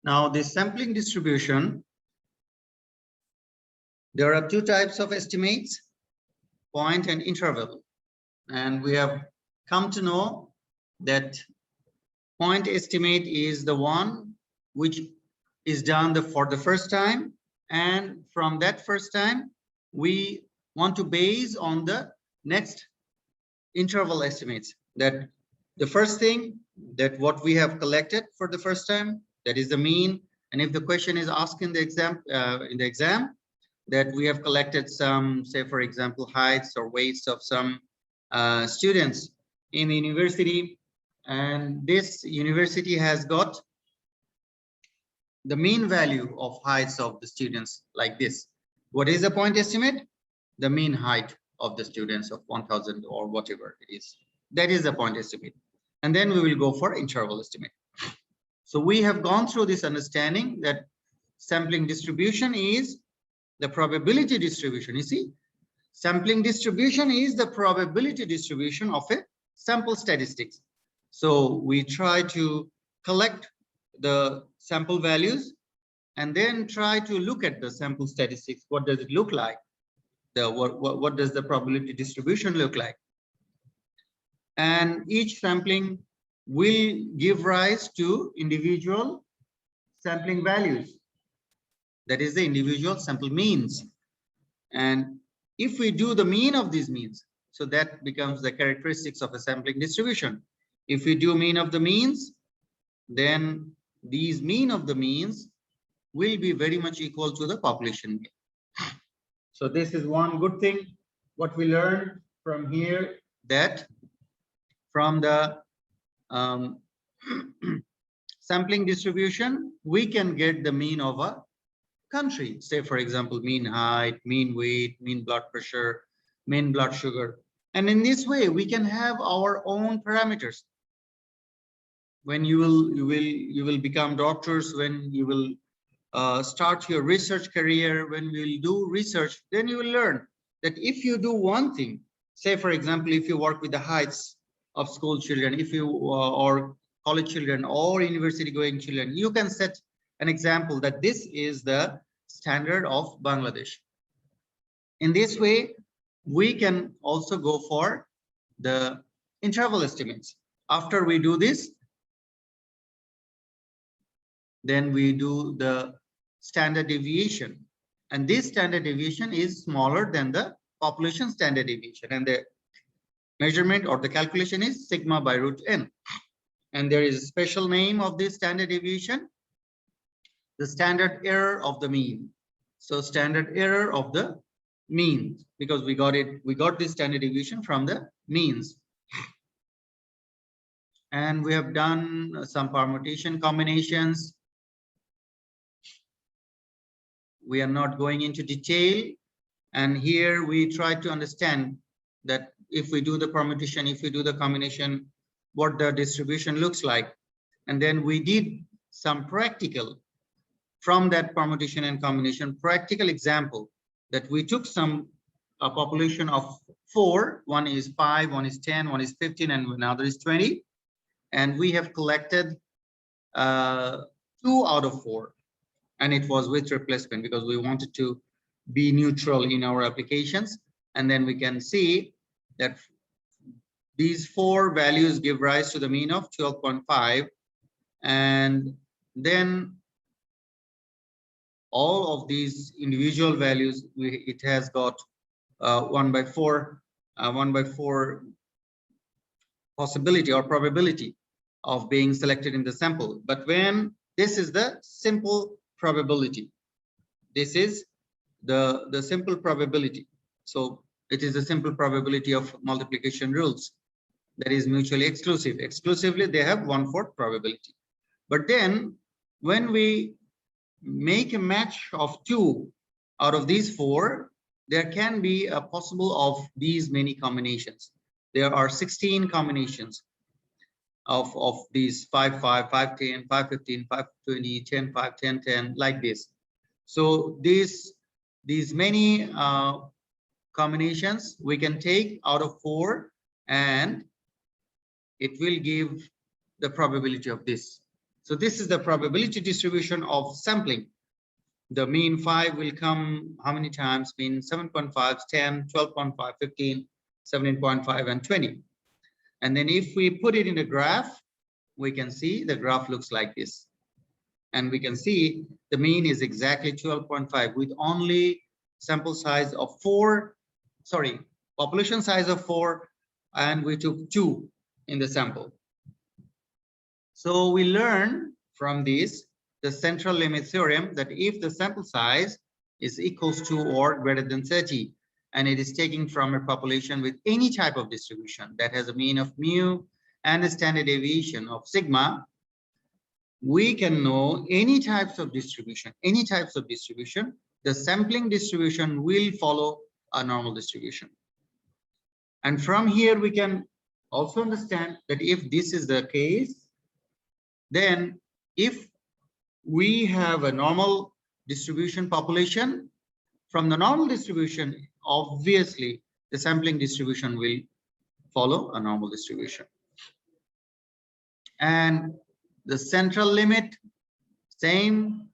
Now, this sampling distribution, there are two types of estimates, point and interval. And we have come to know that point estimate is the one which is done for the first time. And from that first time, we want to base on the next interval estimates, that the first thing that what we have collected for the first time, that is the mean. And if the question is asked in the exam, that we have collected some, say for example, heights or weights of some students in the university, and this university has got the mean value of heights of the students like this. What is the point estimate? The mean height of the students of 1000 or whatever it is. That is the point estimate. And then we will go for interval estimate. So we have gone through this understanding that sampling distribution is the probability distribution. You see, sampling distribution is the probability distribution of a sample statistics. So we try to collect the sample values and then try to look at the sample statistics. What does it look like? What does the probability distribution look like? And each sampling will give rise to individual sampling values. That is the individual sample means. And if we do the mean of these means, so that becomes the characteristics of a sampling distribution. If we do mean of the means, then these mean of the means will be very much equal to the population mean. So this is one good thing what we learned from here, that from the sampling distribution, we can get the mean of a country. Say for example, mean height, mean weight, mean blood pressure, mean blood sugar. And in this way, we can have our own parameters. When you will become doctors, when you will start your research career, when you will do research, then you will learn that if you do one thing, say for example, if you work with the heights of school children, if you or college children or university going children, you can set an example that this is the standard of Bangladesh. In this way, we can also go for the interval estimates. After we do this, then we do the standard deviation, and this standard deviation is smaller than the population standard deviation, and the measurement or the calculation is sigma by root n. And there is a special name of this standard deviation, the standard error of the mean. So standard error of the mean, because we got this standard deviation from the means. And we have done some permutation combinations. We are not going into detail, and here we try to understand that if we do the permutation, if we do the combination, what the distribution looks like. And then we did some practical from that permutation and combination practical example, that we took some a population of 4, one is 5, one is 10, one is 15, and another is 20, and we have collected 2 out of 4. And it was with replacement because we wanted to be neutral in our applications. And then we can see that these 4 values give rise to the mean of 12.5. And then all of these individual values, it has got 1 by 4 possibility or probability of being selected in the sample. But when this is the simple probability, this is the simple probability. So it is a simple probability of multiplication rules that is mutually exclusive. Exclusively, they have 1/4 probability. But then when we make a match of 2 out of these 4, there can be a possible of these many combinations. There are 16 combinations of these 5, 5, 5, 10, 5, 15, 5, 20, 10, 5, 10, 10, like this. So these many combinations we can take out of 4, and it will give the probability of this. So this is the probability distribution of sampling. The mean 5 will come how many times? Mean 7.5, 10, 12.5, 15, 17.5, and 20. And then if we put it in a graph, we can see the graph looks like this. And we can see the mean is exactly 12.5 with only sample size of 4, sorry, population size of 4, and we took 2 in the sample. So we learn from this the central limit theorem that if the sample size is equals to or greater than 30, and it is taken from a population with any type of distribution that has a mean of mu and a standard deviation of sigma, we can know any types of distribution, the sampling distribution will follow a normal distribution. And from here, we can also understand that if this is the case, then if we have a normal distribution population, from the normal distribution, obviously the sampling distribution will follow a normal distribution. And the central limit, same,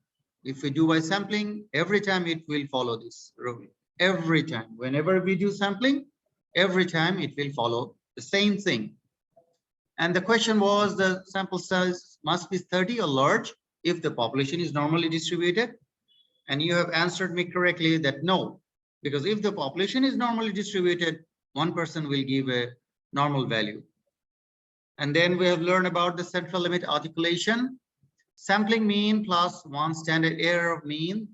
if we do by sampling, every time it will follow this rule. Every time, whenever we do sampling, every time it will follow the same thing. And the question was, the sample size must be 30 or large if the population is normally distributed. And you have answered me correctly that no, because if the population is normally distributed, one person will give a normal value. And then we have learned about the central limit articulation. Sampling mean plus 1 standard error of mean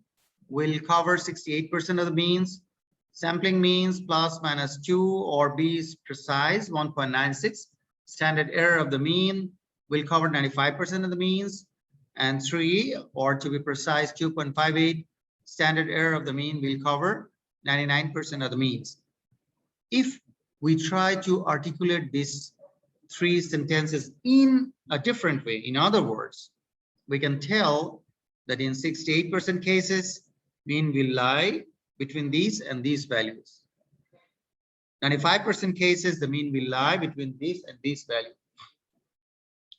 will cover 68% of the means. Sampling means plus minus 2 or B is precise 1.96. Standard error of the mean will cover 95% of the means. And 3, or to be precise 2.58, standard error of the mean will cover 99% of the means. If we try to articulate these 3 sentences in a different way, in other words, we can tell that in 68% cases, mean will lie between these and these values. 95% cases, the mean will lie between this and this value.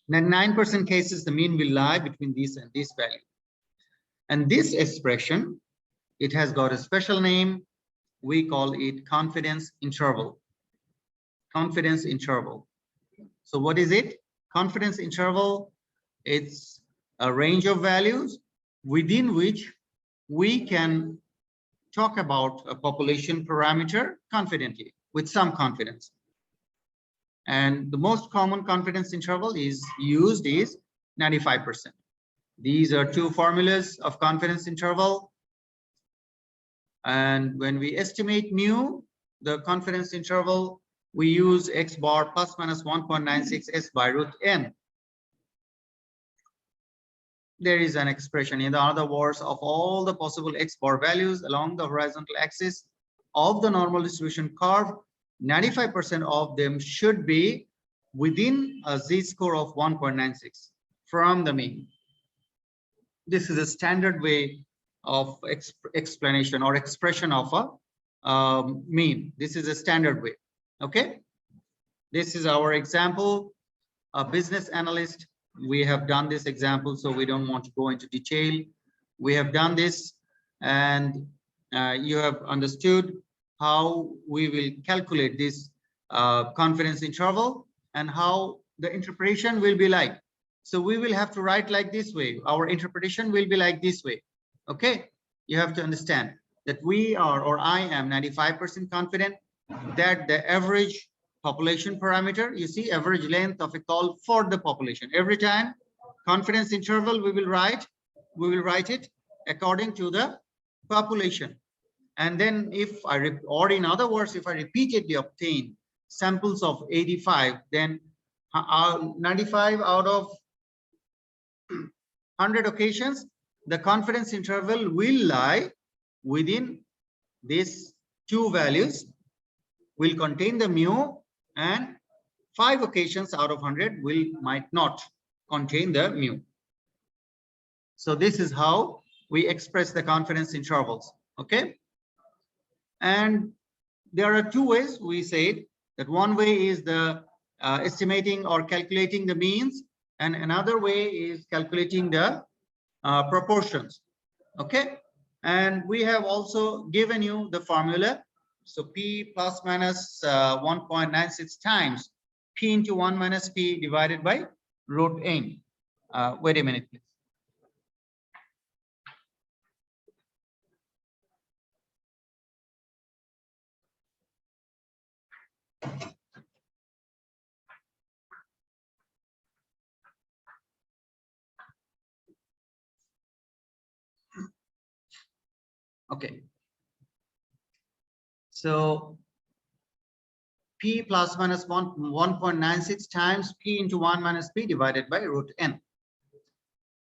99% cases, the mean will lie between this and this value. And this expression, it has got a special name. We call it confidence interval. Confidence interval. So what is it? Confidence interval, it's a range of values within which we can talk about a population parameter confidently, with some confidence. And the most common confidence interval is used is 95%. These are 2 formulas of confidence interval. And when we estimate mu, the confidence interval, we use x bar plus minus 1.96 s by root n. There is an expression, in other words, of all the possible x bar values along the horizontal axis of the normal distribution curve, 95% of them should be within a z-score of 1.96 from the mean. This is a standard way of explanation or expression of a mean. This is a standard way. Okay. This is our example. A business analyst. We have done this example, so we don't want to go into detail. We have done this, and you have understood how we will calculate this confidence interval and how the interpretation will be like. So we will have to write like this way. Our interpretation will be like this way. Okay, you have to understand that we are, or I am 95% confident that the average population parameter, you see, average length of a call for the population. Every time confidence interval we will write it according to the population. And then if I, or in other words, if I repeatedly obtain samples of 85, then 95 out of 100 occasions, the confidence interval will lie within these 2 values, will contain the mu, and 5 occasions out of 100 might not contain the mu. So this is how we express the confidence intervals. Okay. And there are 2 ways we said that. One way is the estimating or calculating the means. And another way is calculating the proportions. Okay, and we have also given you the formula. So P plus minus 1.96 times P into 1 minus P divided by root n. Wait a minute, please. Okay. So P plus minus 1.96 times P into 1 minus P divided by root n.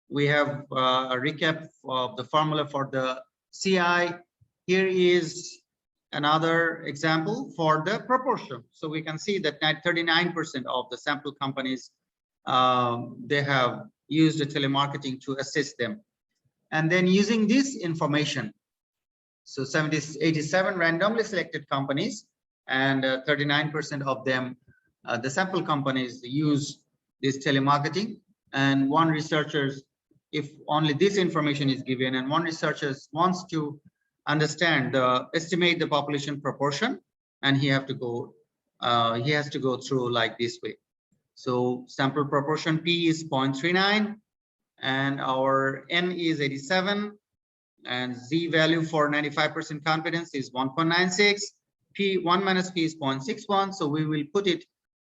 We have a recap of the formula for the CI. Here is another example for the proportion. So we can see that 39% of the sample companies, they have used the telemarketing to assist them. And then using this information, so 87 randomly selected companies, and 39% of them, the sample companies use this telemarketing. And one researchers, if only this information is given, and one researcher wants to understand estimate the population proportion, and he has to go through like this way. So sample proportion P is 0.39, and our N is 87, and Z value for 95% confidence is 1.96. P1 minus P is 0.61. So we will put it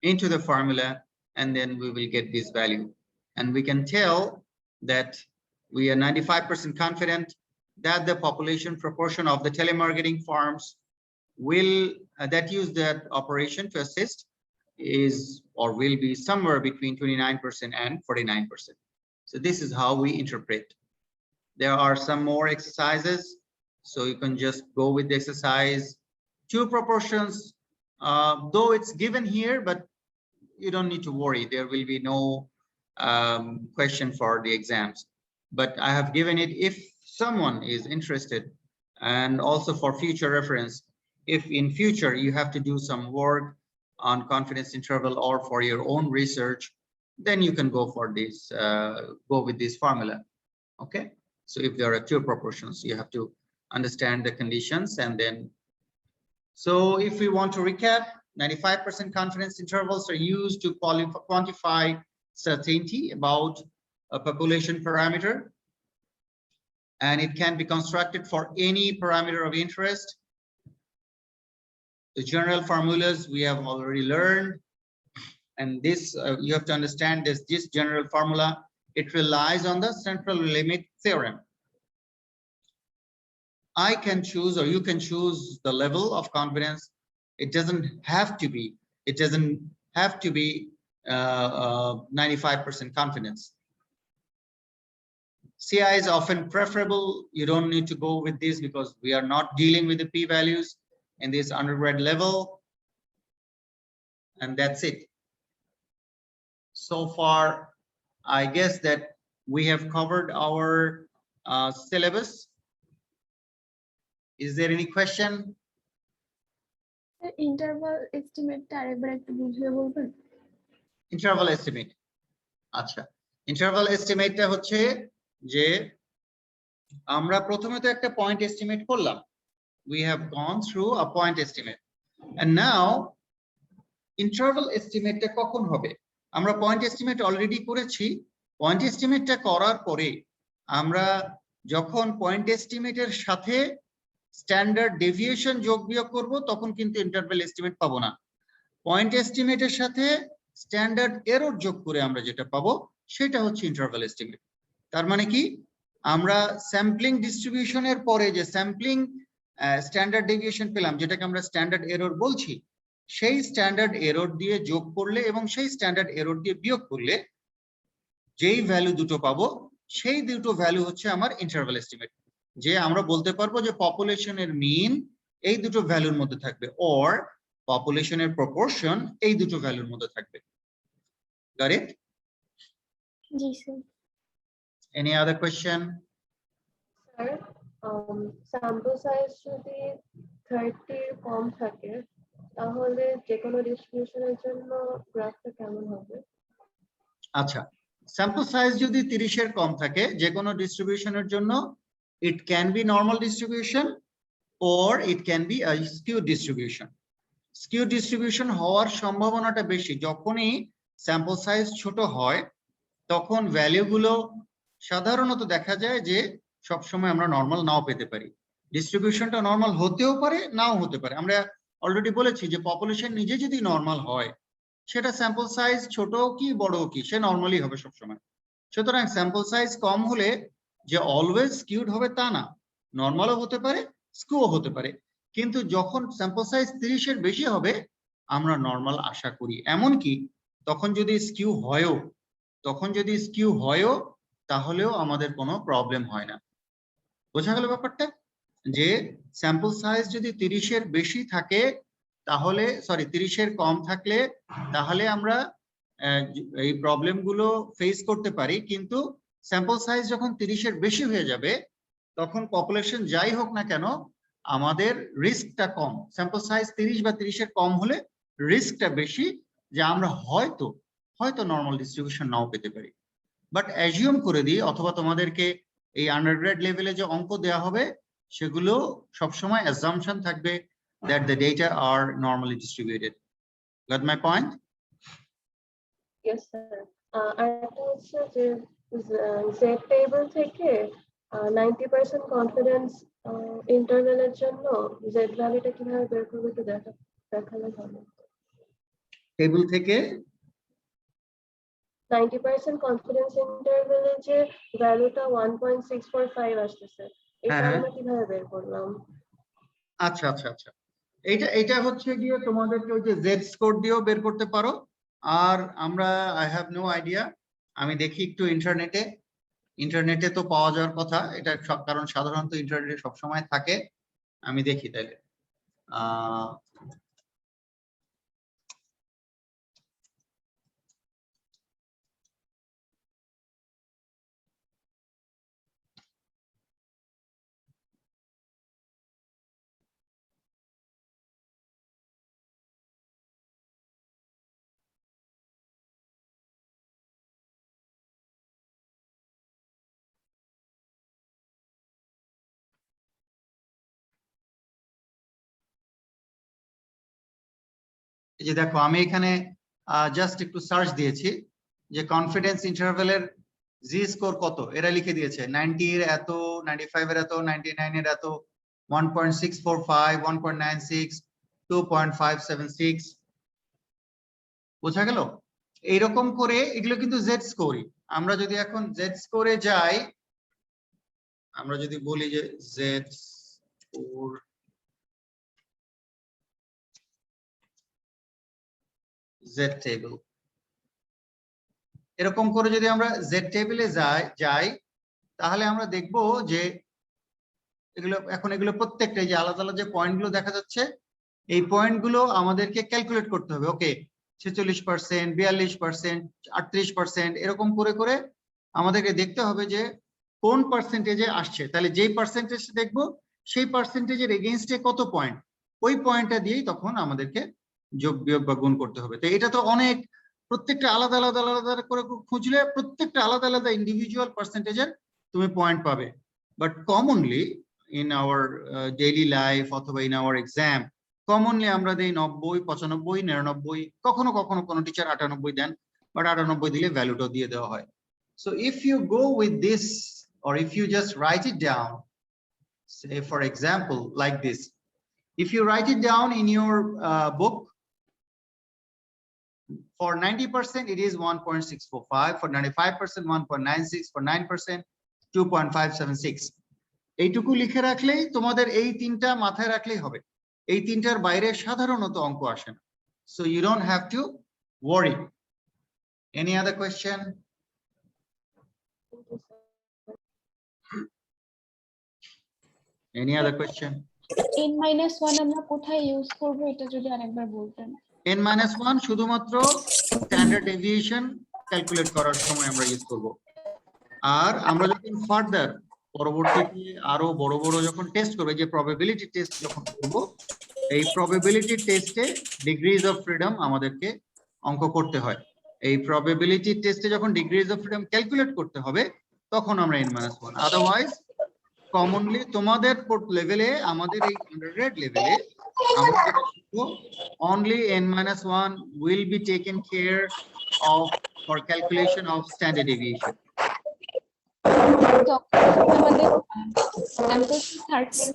into the formula, and then we will get this value. And we can tell that we are 95% confident that the population proportion of the telemarketing firms will that use that operation to assist is or will be somewhere between 29% and 49%. So this is how we interpret. There are some more exercises, so you can just go with the exercise. Two proportions, though it's given here, but you don't need to worry. There will be no question for the exams. But I have given it if someone is interested, and also for future reference. If in future you have to do some work on confidence interval or for your own research, then you can go for this, go with this formula. Okay. So if there are two proportions, you have to understand the conditions. And then, so if we want to recap, 95% confidence intervals are used to quantify certainty about a population parameter. And it can be constructed for any parameter of interest. The general formulas we have already learned. And this, you have to understand this general formula, it relies on the central limit theorem. I can choose, or you can choose the level of confidence. It doesn't have to be 95% confidence. CI is often preferable. You don't need to go with this because we are not dealing with the p-values in this undergrad level. And that's it. So far, I guess that we have covered our syllabus. Is there any question? Interval এস্টিমেটটা আরেকবার একটু বুঝিয়ে বলবেন? Interval estimate, আচ্ছা, interval এস্টিমেটটা হচ্ছে যে আমরা প্রথমে তো একটা পয়েন্ট এস্টিমেট করলাম. We have gone through a point estimate, and now interval এস্টিমেটটা কখন হবে? আমরা পয়েন্ট এস্টিমেট অলরেডি করেছি. পয়েন্ট এস্টিমেটটা করার পরে আমরা যখন পয়েন্ট এস্টিমেটের সাথে স্ট্যান্ডার্ড ডেভিয়েশন যোগ বিয়োগ করব, তখন কিন্তু ইন্টারভাল এস্টিমেট পাবো না. পয়েন্ট এস্টিমেটের সাথে স্ট্যান্ডার্ড এরর যোগ করে আমরা যেটা পাবো সেটা হচ্ছে ইন্টারভাল এস্টিমেট. তার মানে কি, আমরা স্যাম্পলিং ডিস্ট্রিবিউশনের পরে যে স্যাম্পলিং স্ট্যান্ডার্ড ডেভিয়েশন পেলাম, যেটাকে আমরা স্ট্যান্ডার্ড এরর বলছি, সেই স্ট্যান্ডার্ড এরর দিয়ে যোগ করলে এবং সেই স্ট্যান্ডার্ড এরর দিয়ে বিয়োগ করলে যেই ভ্যালু দুটো পাবো, সেই দুটো ভ্যালু হচ্ছে আমার ইন্টারভাল এস্টিমেট. যে আমরা বলতে পারবো যে পপুলেশনের মিন এই দুটো ভ্যালুর মধ্যে থাকবে, অর পপুলেশনের প্রপোর্শন এই দুটো ভ্যালুর মধ্যে থাকবে. Got it? G sir. Any other question? Sir, sample size যদি 30 এর কম থাকে তাহলে যে কোনো ডিস্ট্রিবিউশনের জন্য গ্রাফটা কেমন হবে? আচ্ছা, স্যাম্পল সাইজ যদি 30 এর কম থাকে যে কোনো ডিস্ট্রিবিউশনের জন্য it can be normal distribution or it can be a skewed distribution. Skewed distribution হওয়ার সম্ভাবনাটা বেশি যখনই স্যাম্পল সাইজ ছোট হয়, তখন ভ্যালুগুলো সাধারণত দেখা যায় যে সবসময় আমরা নর্মাল নাও পেতে পারি। ডিস্ট্রিবিউশনটা নর্মাল হতেও পারে, নাও হতে পারে। আমরা অলরেডি বলেছি যে পপুলেশন নিজে যদি নর্মাল হয়, সেটা স্যাম্পল সাইজ ছোট কি বড় কি সে নর্মালি হবে সবসময়। সুতরাং স্যাম্পল সাইজ কম হলে যে অলওয়েজ স্কিউড হবে তা না, নর্মালও হতে পারে, স্কিউও হতে পারে। কিন্তু যখন স্যাম্পল সাইজ 30 এর বেশি হবে আমরা নর্মাল আশা করি। এমনকি তখন যদি স্কিউ হয়ও তাহলেও আমাদের কোনো প্রবলেম হয় না। বোঝা গেল ব্যাপারটা? যে স্যাম্পল সাইজ যদি 30 এর বেশি থাকে তাহলে 30 এর কম থাকলে তাহলে আমরা এই প্রবলেমগুলো ফেস করতে পারি। কিন্তু স্যাম্পল সাইজ যখন 30 এর বেশি হয়ে যাবে তখন পপুলেশন যাই হোক না কেন আমাদের রিস্কটা কম। স্যাম্পল সাইজ 30 বা 30 এর কম হলে রিস্কটা বেশি যে আমরা হয়তো নর্মাল ডিস্ট্রিবিউশন নাও পেতে পারি। বাট অ্যাজিউম করে দিই, অথবা তোমাদেরকে এই আন্ডারগ্রেড লেভেলে যে অঙ্ক দেওয়া হবে সেগুলো সবসময় অ্যাজাম্পশন থাকবে that the data are normally distributed. Got my point? Yes, sir. আরেকটা হচ্ছে যে Z টেবিল থেকে 90% কনফিডেন্স ইন্টারভ্যালের জন্য Z ভ্যালুটা কিভাবে বের করবে একটু দেখালে ভালো। টেবিল থেকে 90% কনফিডেন্স ইন্টারভ্যালের যে ভ্যালুটা 1.645 আসতেছে, এটা হ্যাঁ। আমরা কিভাবে বের করলাম? আচ্ছা। এটা হচ্ছে গিয়ে তোমাদেরকে ওই যে জেড স্কোর দিয়েও বের করতে পারো। আর আমরা আই হ্যাভ নো আইডিয়া, আমি দেখি একটু ইন্টারনেটে তো পাওয়া যাওয়ার কথা এটা, কারণ সাধারণত ইন্টারনেটে সবসময় থাকে। আমি দেখি তাইলে। এই যে দেখো আমি এখানে জাস্ট একটু সার্চ দিয়েছি যে কনফিডেন্স ইন্টারভ্যালের জি স্কোর কত, এরা লিখে দিয়েছে 90 এর এত, 95 এর এত, 99 এর এত, 1.645, 1.96, 2.576। বোঝা গেল? এইরকম করে এগুলো কিন্তু জেড স্কোরই। আমরা যদি এখন জেড স্কোরে যাই, আমরা যদি বলি যে জেড স্কোর জেড টেবিল, এরকম করে যদি আমরা জেড টেবিলে যাই তাহলে আমরা দেখব যে এগুলো প্রত্যেকটা যে আলাদা আলাদা যে পয়েন্টগুলো দেখা যাচ্ছে, এই পয়েন্টগুলো আমাদেরকে ক্যালকুলেট করতে হবে। ওকে, 46%, 42%, 38%, এরকম করে করে আমাদেরকে দেখতে হবে যে কোন পার্সেন্টেজে আসছে। তাহলে যেই পার্সেন্টেজ দেখবো সেই পার্সেন্টেজের এগেইনস্টে কত পয়েন্ট, ওই পয়েন্টটা দিয়েই তখন আমাদেরকে যোগ বিয়োগ বা গুণ করতে হবে। তো এটা তো অনেক, প্রত্যেকটা আলাদা আলাদা আলাদা করে খুঁজলে প্রত্যেকটা আলাদা আলাদা ইন্ডিভিজুয়াল পার্সেন্টেজের তুমি পয়েন্ট পাবে। But commonly in our daily life অথবা ইন আওয়ার এক্সাম কমনলি আমরা দেই 90, 95, 99, কখনো কখনো কোনো টিচার 98 দেন, বাট 98 দিলে ভ্যালুটাও দিয়ে দেওয়া হয়। So if you go with this, or if you just write it down, say for example like this, if you write it down in your book, for 90% it is 1.645, for 95% 1.96, for 9% 2.576। এইটুকু লিখে রাখলেই তোমাদের এই তিনটা মাথায় রাখলেই হবে। এই তিনটার বাইরে সাধারণত অঙ্ক আসে না। So you don't have to worry. Any other question? Any other question? n-1 আমরা কোথায় ইউজ করব এটা যদি আরেকবার বলতেন। n-1 শুধুমাত্র স্ট্যান্ডার্ড ডেভিয়েশন ক্যালকুলেট করার সময় আমরা ইউজ করব। আর আমরা যখন ফার্দার পরবর্তীতে আরো বড় বড় যখন টেস্ট করবে, যে প্রবাবিলিটি টেস্ট যখন করব, এই প্রবাবিলিটি টেস্টে ডিগ্রিজ অফ ফ্রিডম আমাদেরকে অঙ্ক করতে হয়। এই প্রবাবিলিটি টেস্টে যখন ডিগ্রিজ অফ ফ্রিডম ক্যালকুলেট করতে হবে তখন আমরা n-1, আদারওয়াইজ কমনলি তোমাদের লেভেলে, আমাদের এই আন্ডারগ্রেড লেভেলে আমরা যেটা শিখবো, only n-1 will be taken care of for calculation of standard deviation. আমাদের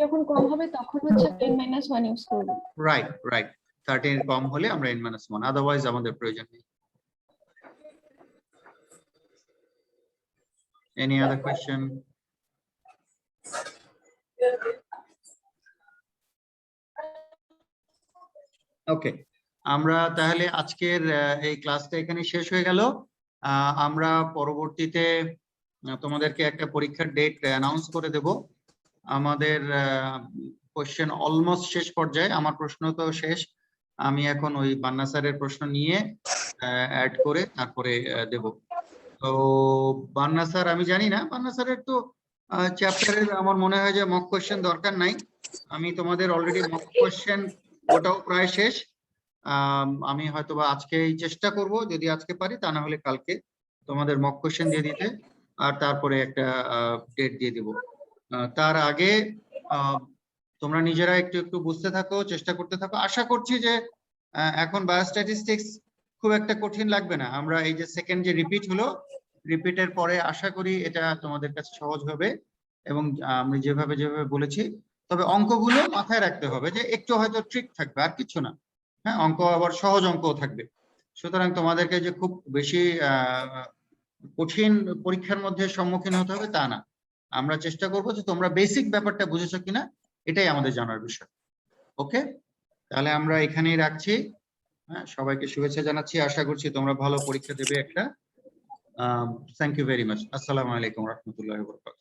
যখন কম হবে তখন হচ্ছে n-1 ইউজ করব। রাইট, 13 এর কম হলে আমরা n-1, আদারওয়াইজ আমাদের প্রয়োজন নেই। Any other question? ওকে, আমরা তাহলে আজকের এই ক্লাসটা এখানে শেষ হয়ে গেল। আমরা পরবর্তীতে তোমাদেরকে একটা পরীক্ষার ডেট অ্যানাউন্স করে দেব। আমাদের কোশ্চেন অলমোস্ট শেষ পর্যায়ে, আমার প্রশ্ন তো শেষ, আমি এখন ওই বান্না স্যারের প্রশ্ন নিয়ে অ্যাড করে তারপরে দেব। তো বান্না স্যার, আমি জানি না, বান্না স্যারের তো চ্যাপ্টারের আমার মনে হয় যে মক কোশ্চেন দরকার নাই। আমি তোমাদের অলরেডি মক কোশ্চেন ওটাও প্রায় শেষ। আমি হয়তোবা আজকেই চেষ্টা করব, যদি আজকে পারি, তা না হলে কালকে তোমাদের মক কোশ্চেন দিয়ে দিতে, আর তারপরে একটা ডেট দিয়ে দিব। তার আগে তোমরা নিজেরা একটু একটু বুঝতে থাকো, চেষ্টা করতে থাকো। আশা করছি যে এখন বায়োস্ট্যাটিস্টিক্স খুব একটা কঠিন লাগবে না। আমরা এই যে সেকেন্ড যে রিপিট হলো, রিপিটের পরে আশা করি এটা তোমাদের কাছে সহজ হবে, এবং আমি যেভাবে বলেছি। তবে অঙ্কগুলো মাথায় রাখতে হবে যে একটু হয়তো ট্রিক থাকবে, আর কিছু না। হ্যাঁ, অঙ্ক আবার সহজ অঙ্কও থাকবে। সুতরাং তোমাদেরকে যে খুব বেশি কঠিন পরীক্ষার মধ্যে সম্মুখীন হতে হবে তা না। আমরা চেষ্টা করবো যে তোমরা বেসিক ব্যাপারটা বুঝেছো কিনা, এটাই আমাদের জানার বিষয়। ওকে, তাহলে আমরা এখানেই রাখছি। হ্যাঁ, সবাইকে শুভেচ্ছা জানাচ্ছি, আশা করছি তোমরা ভালো পরীক্ষা দেবে একটা। Thank you very much. আসসালামু আলাইকুম রহমতুল্লাহি ওয়া বারাকাতুহু।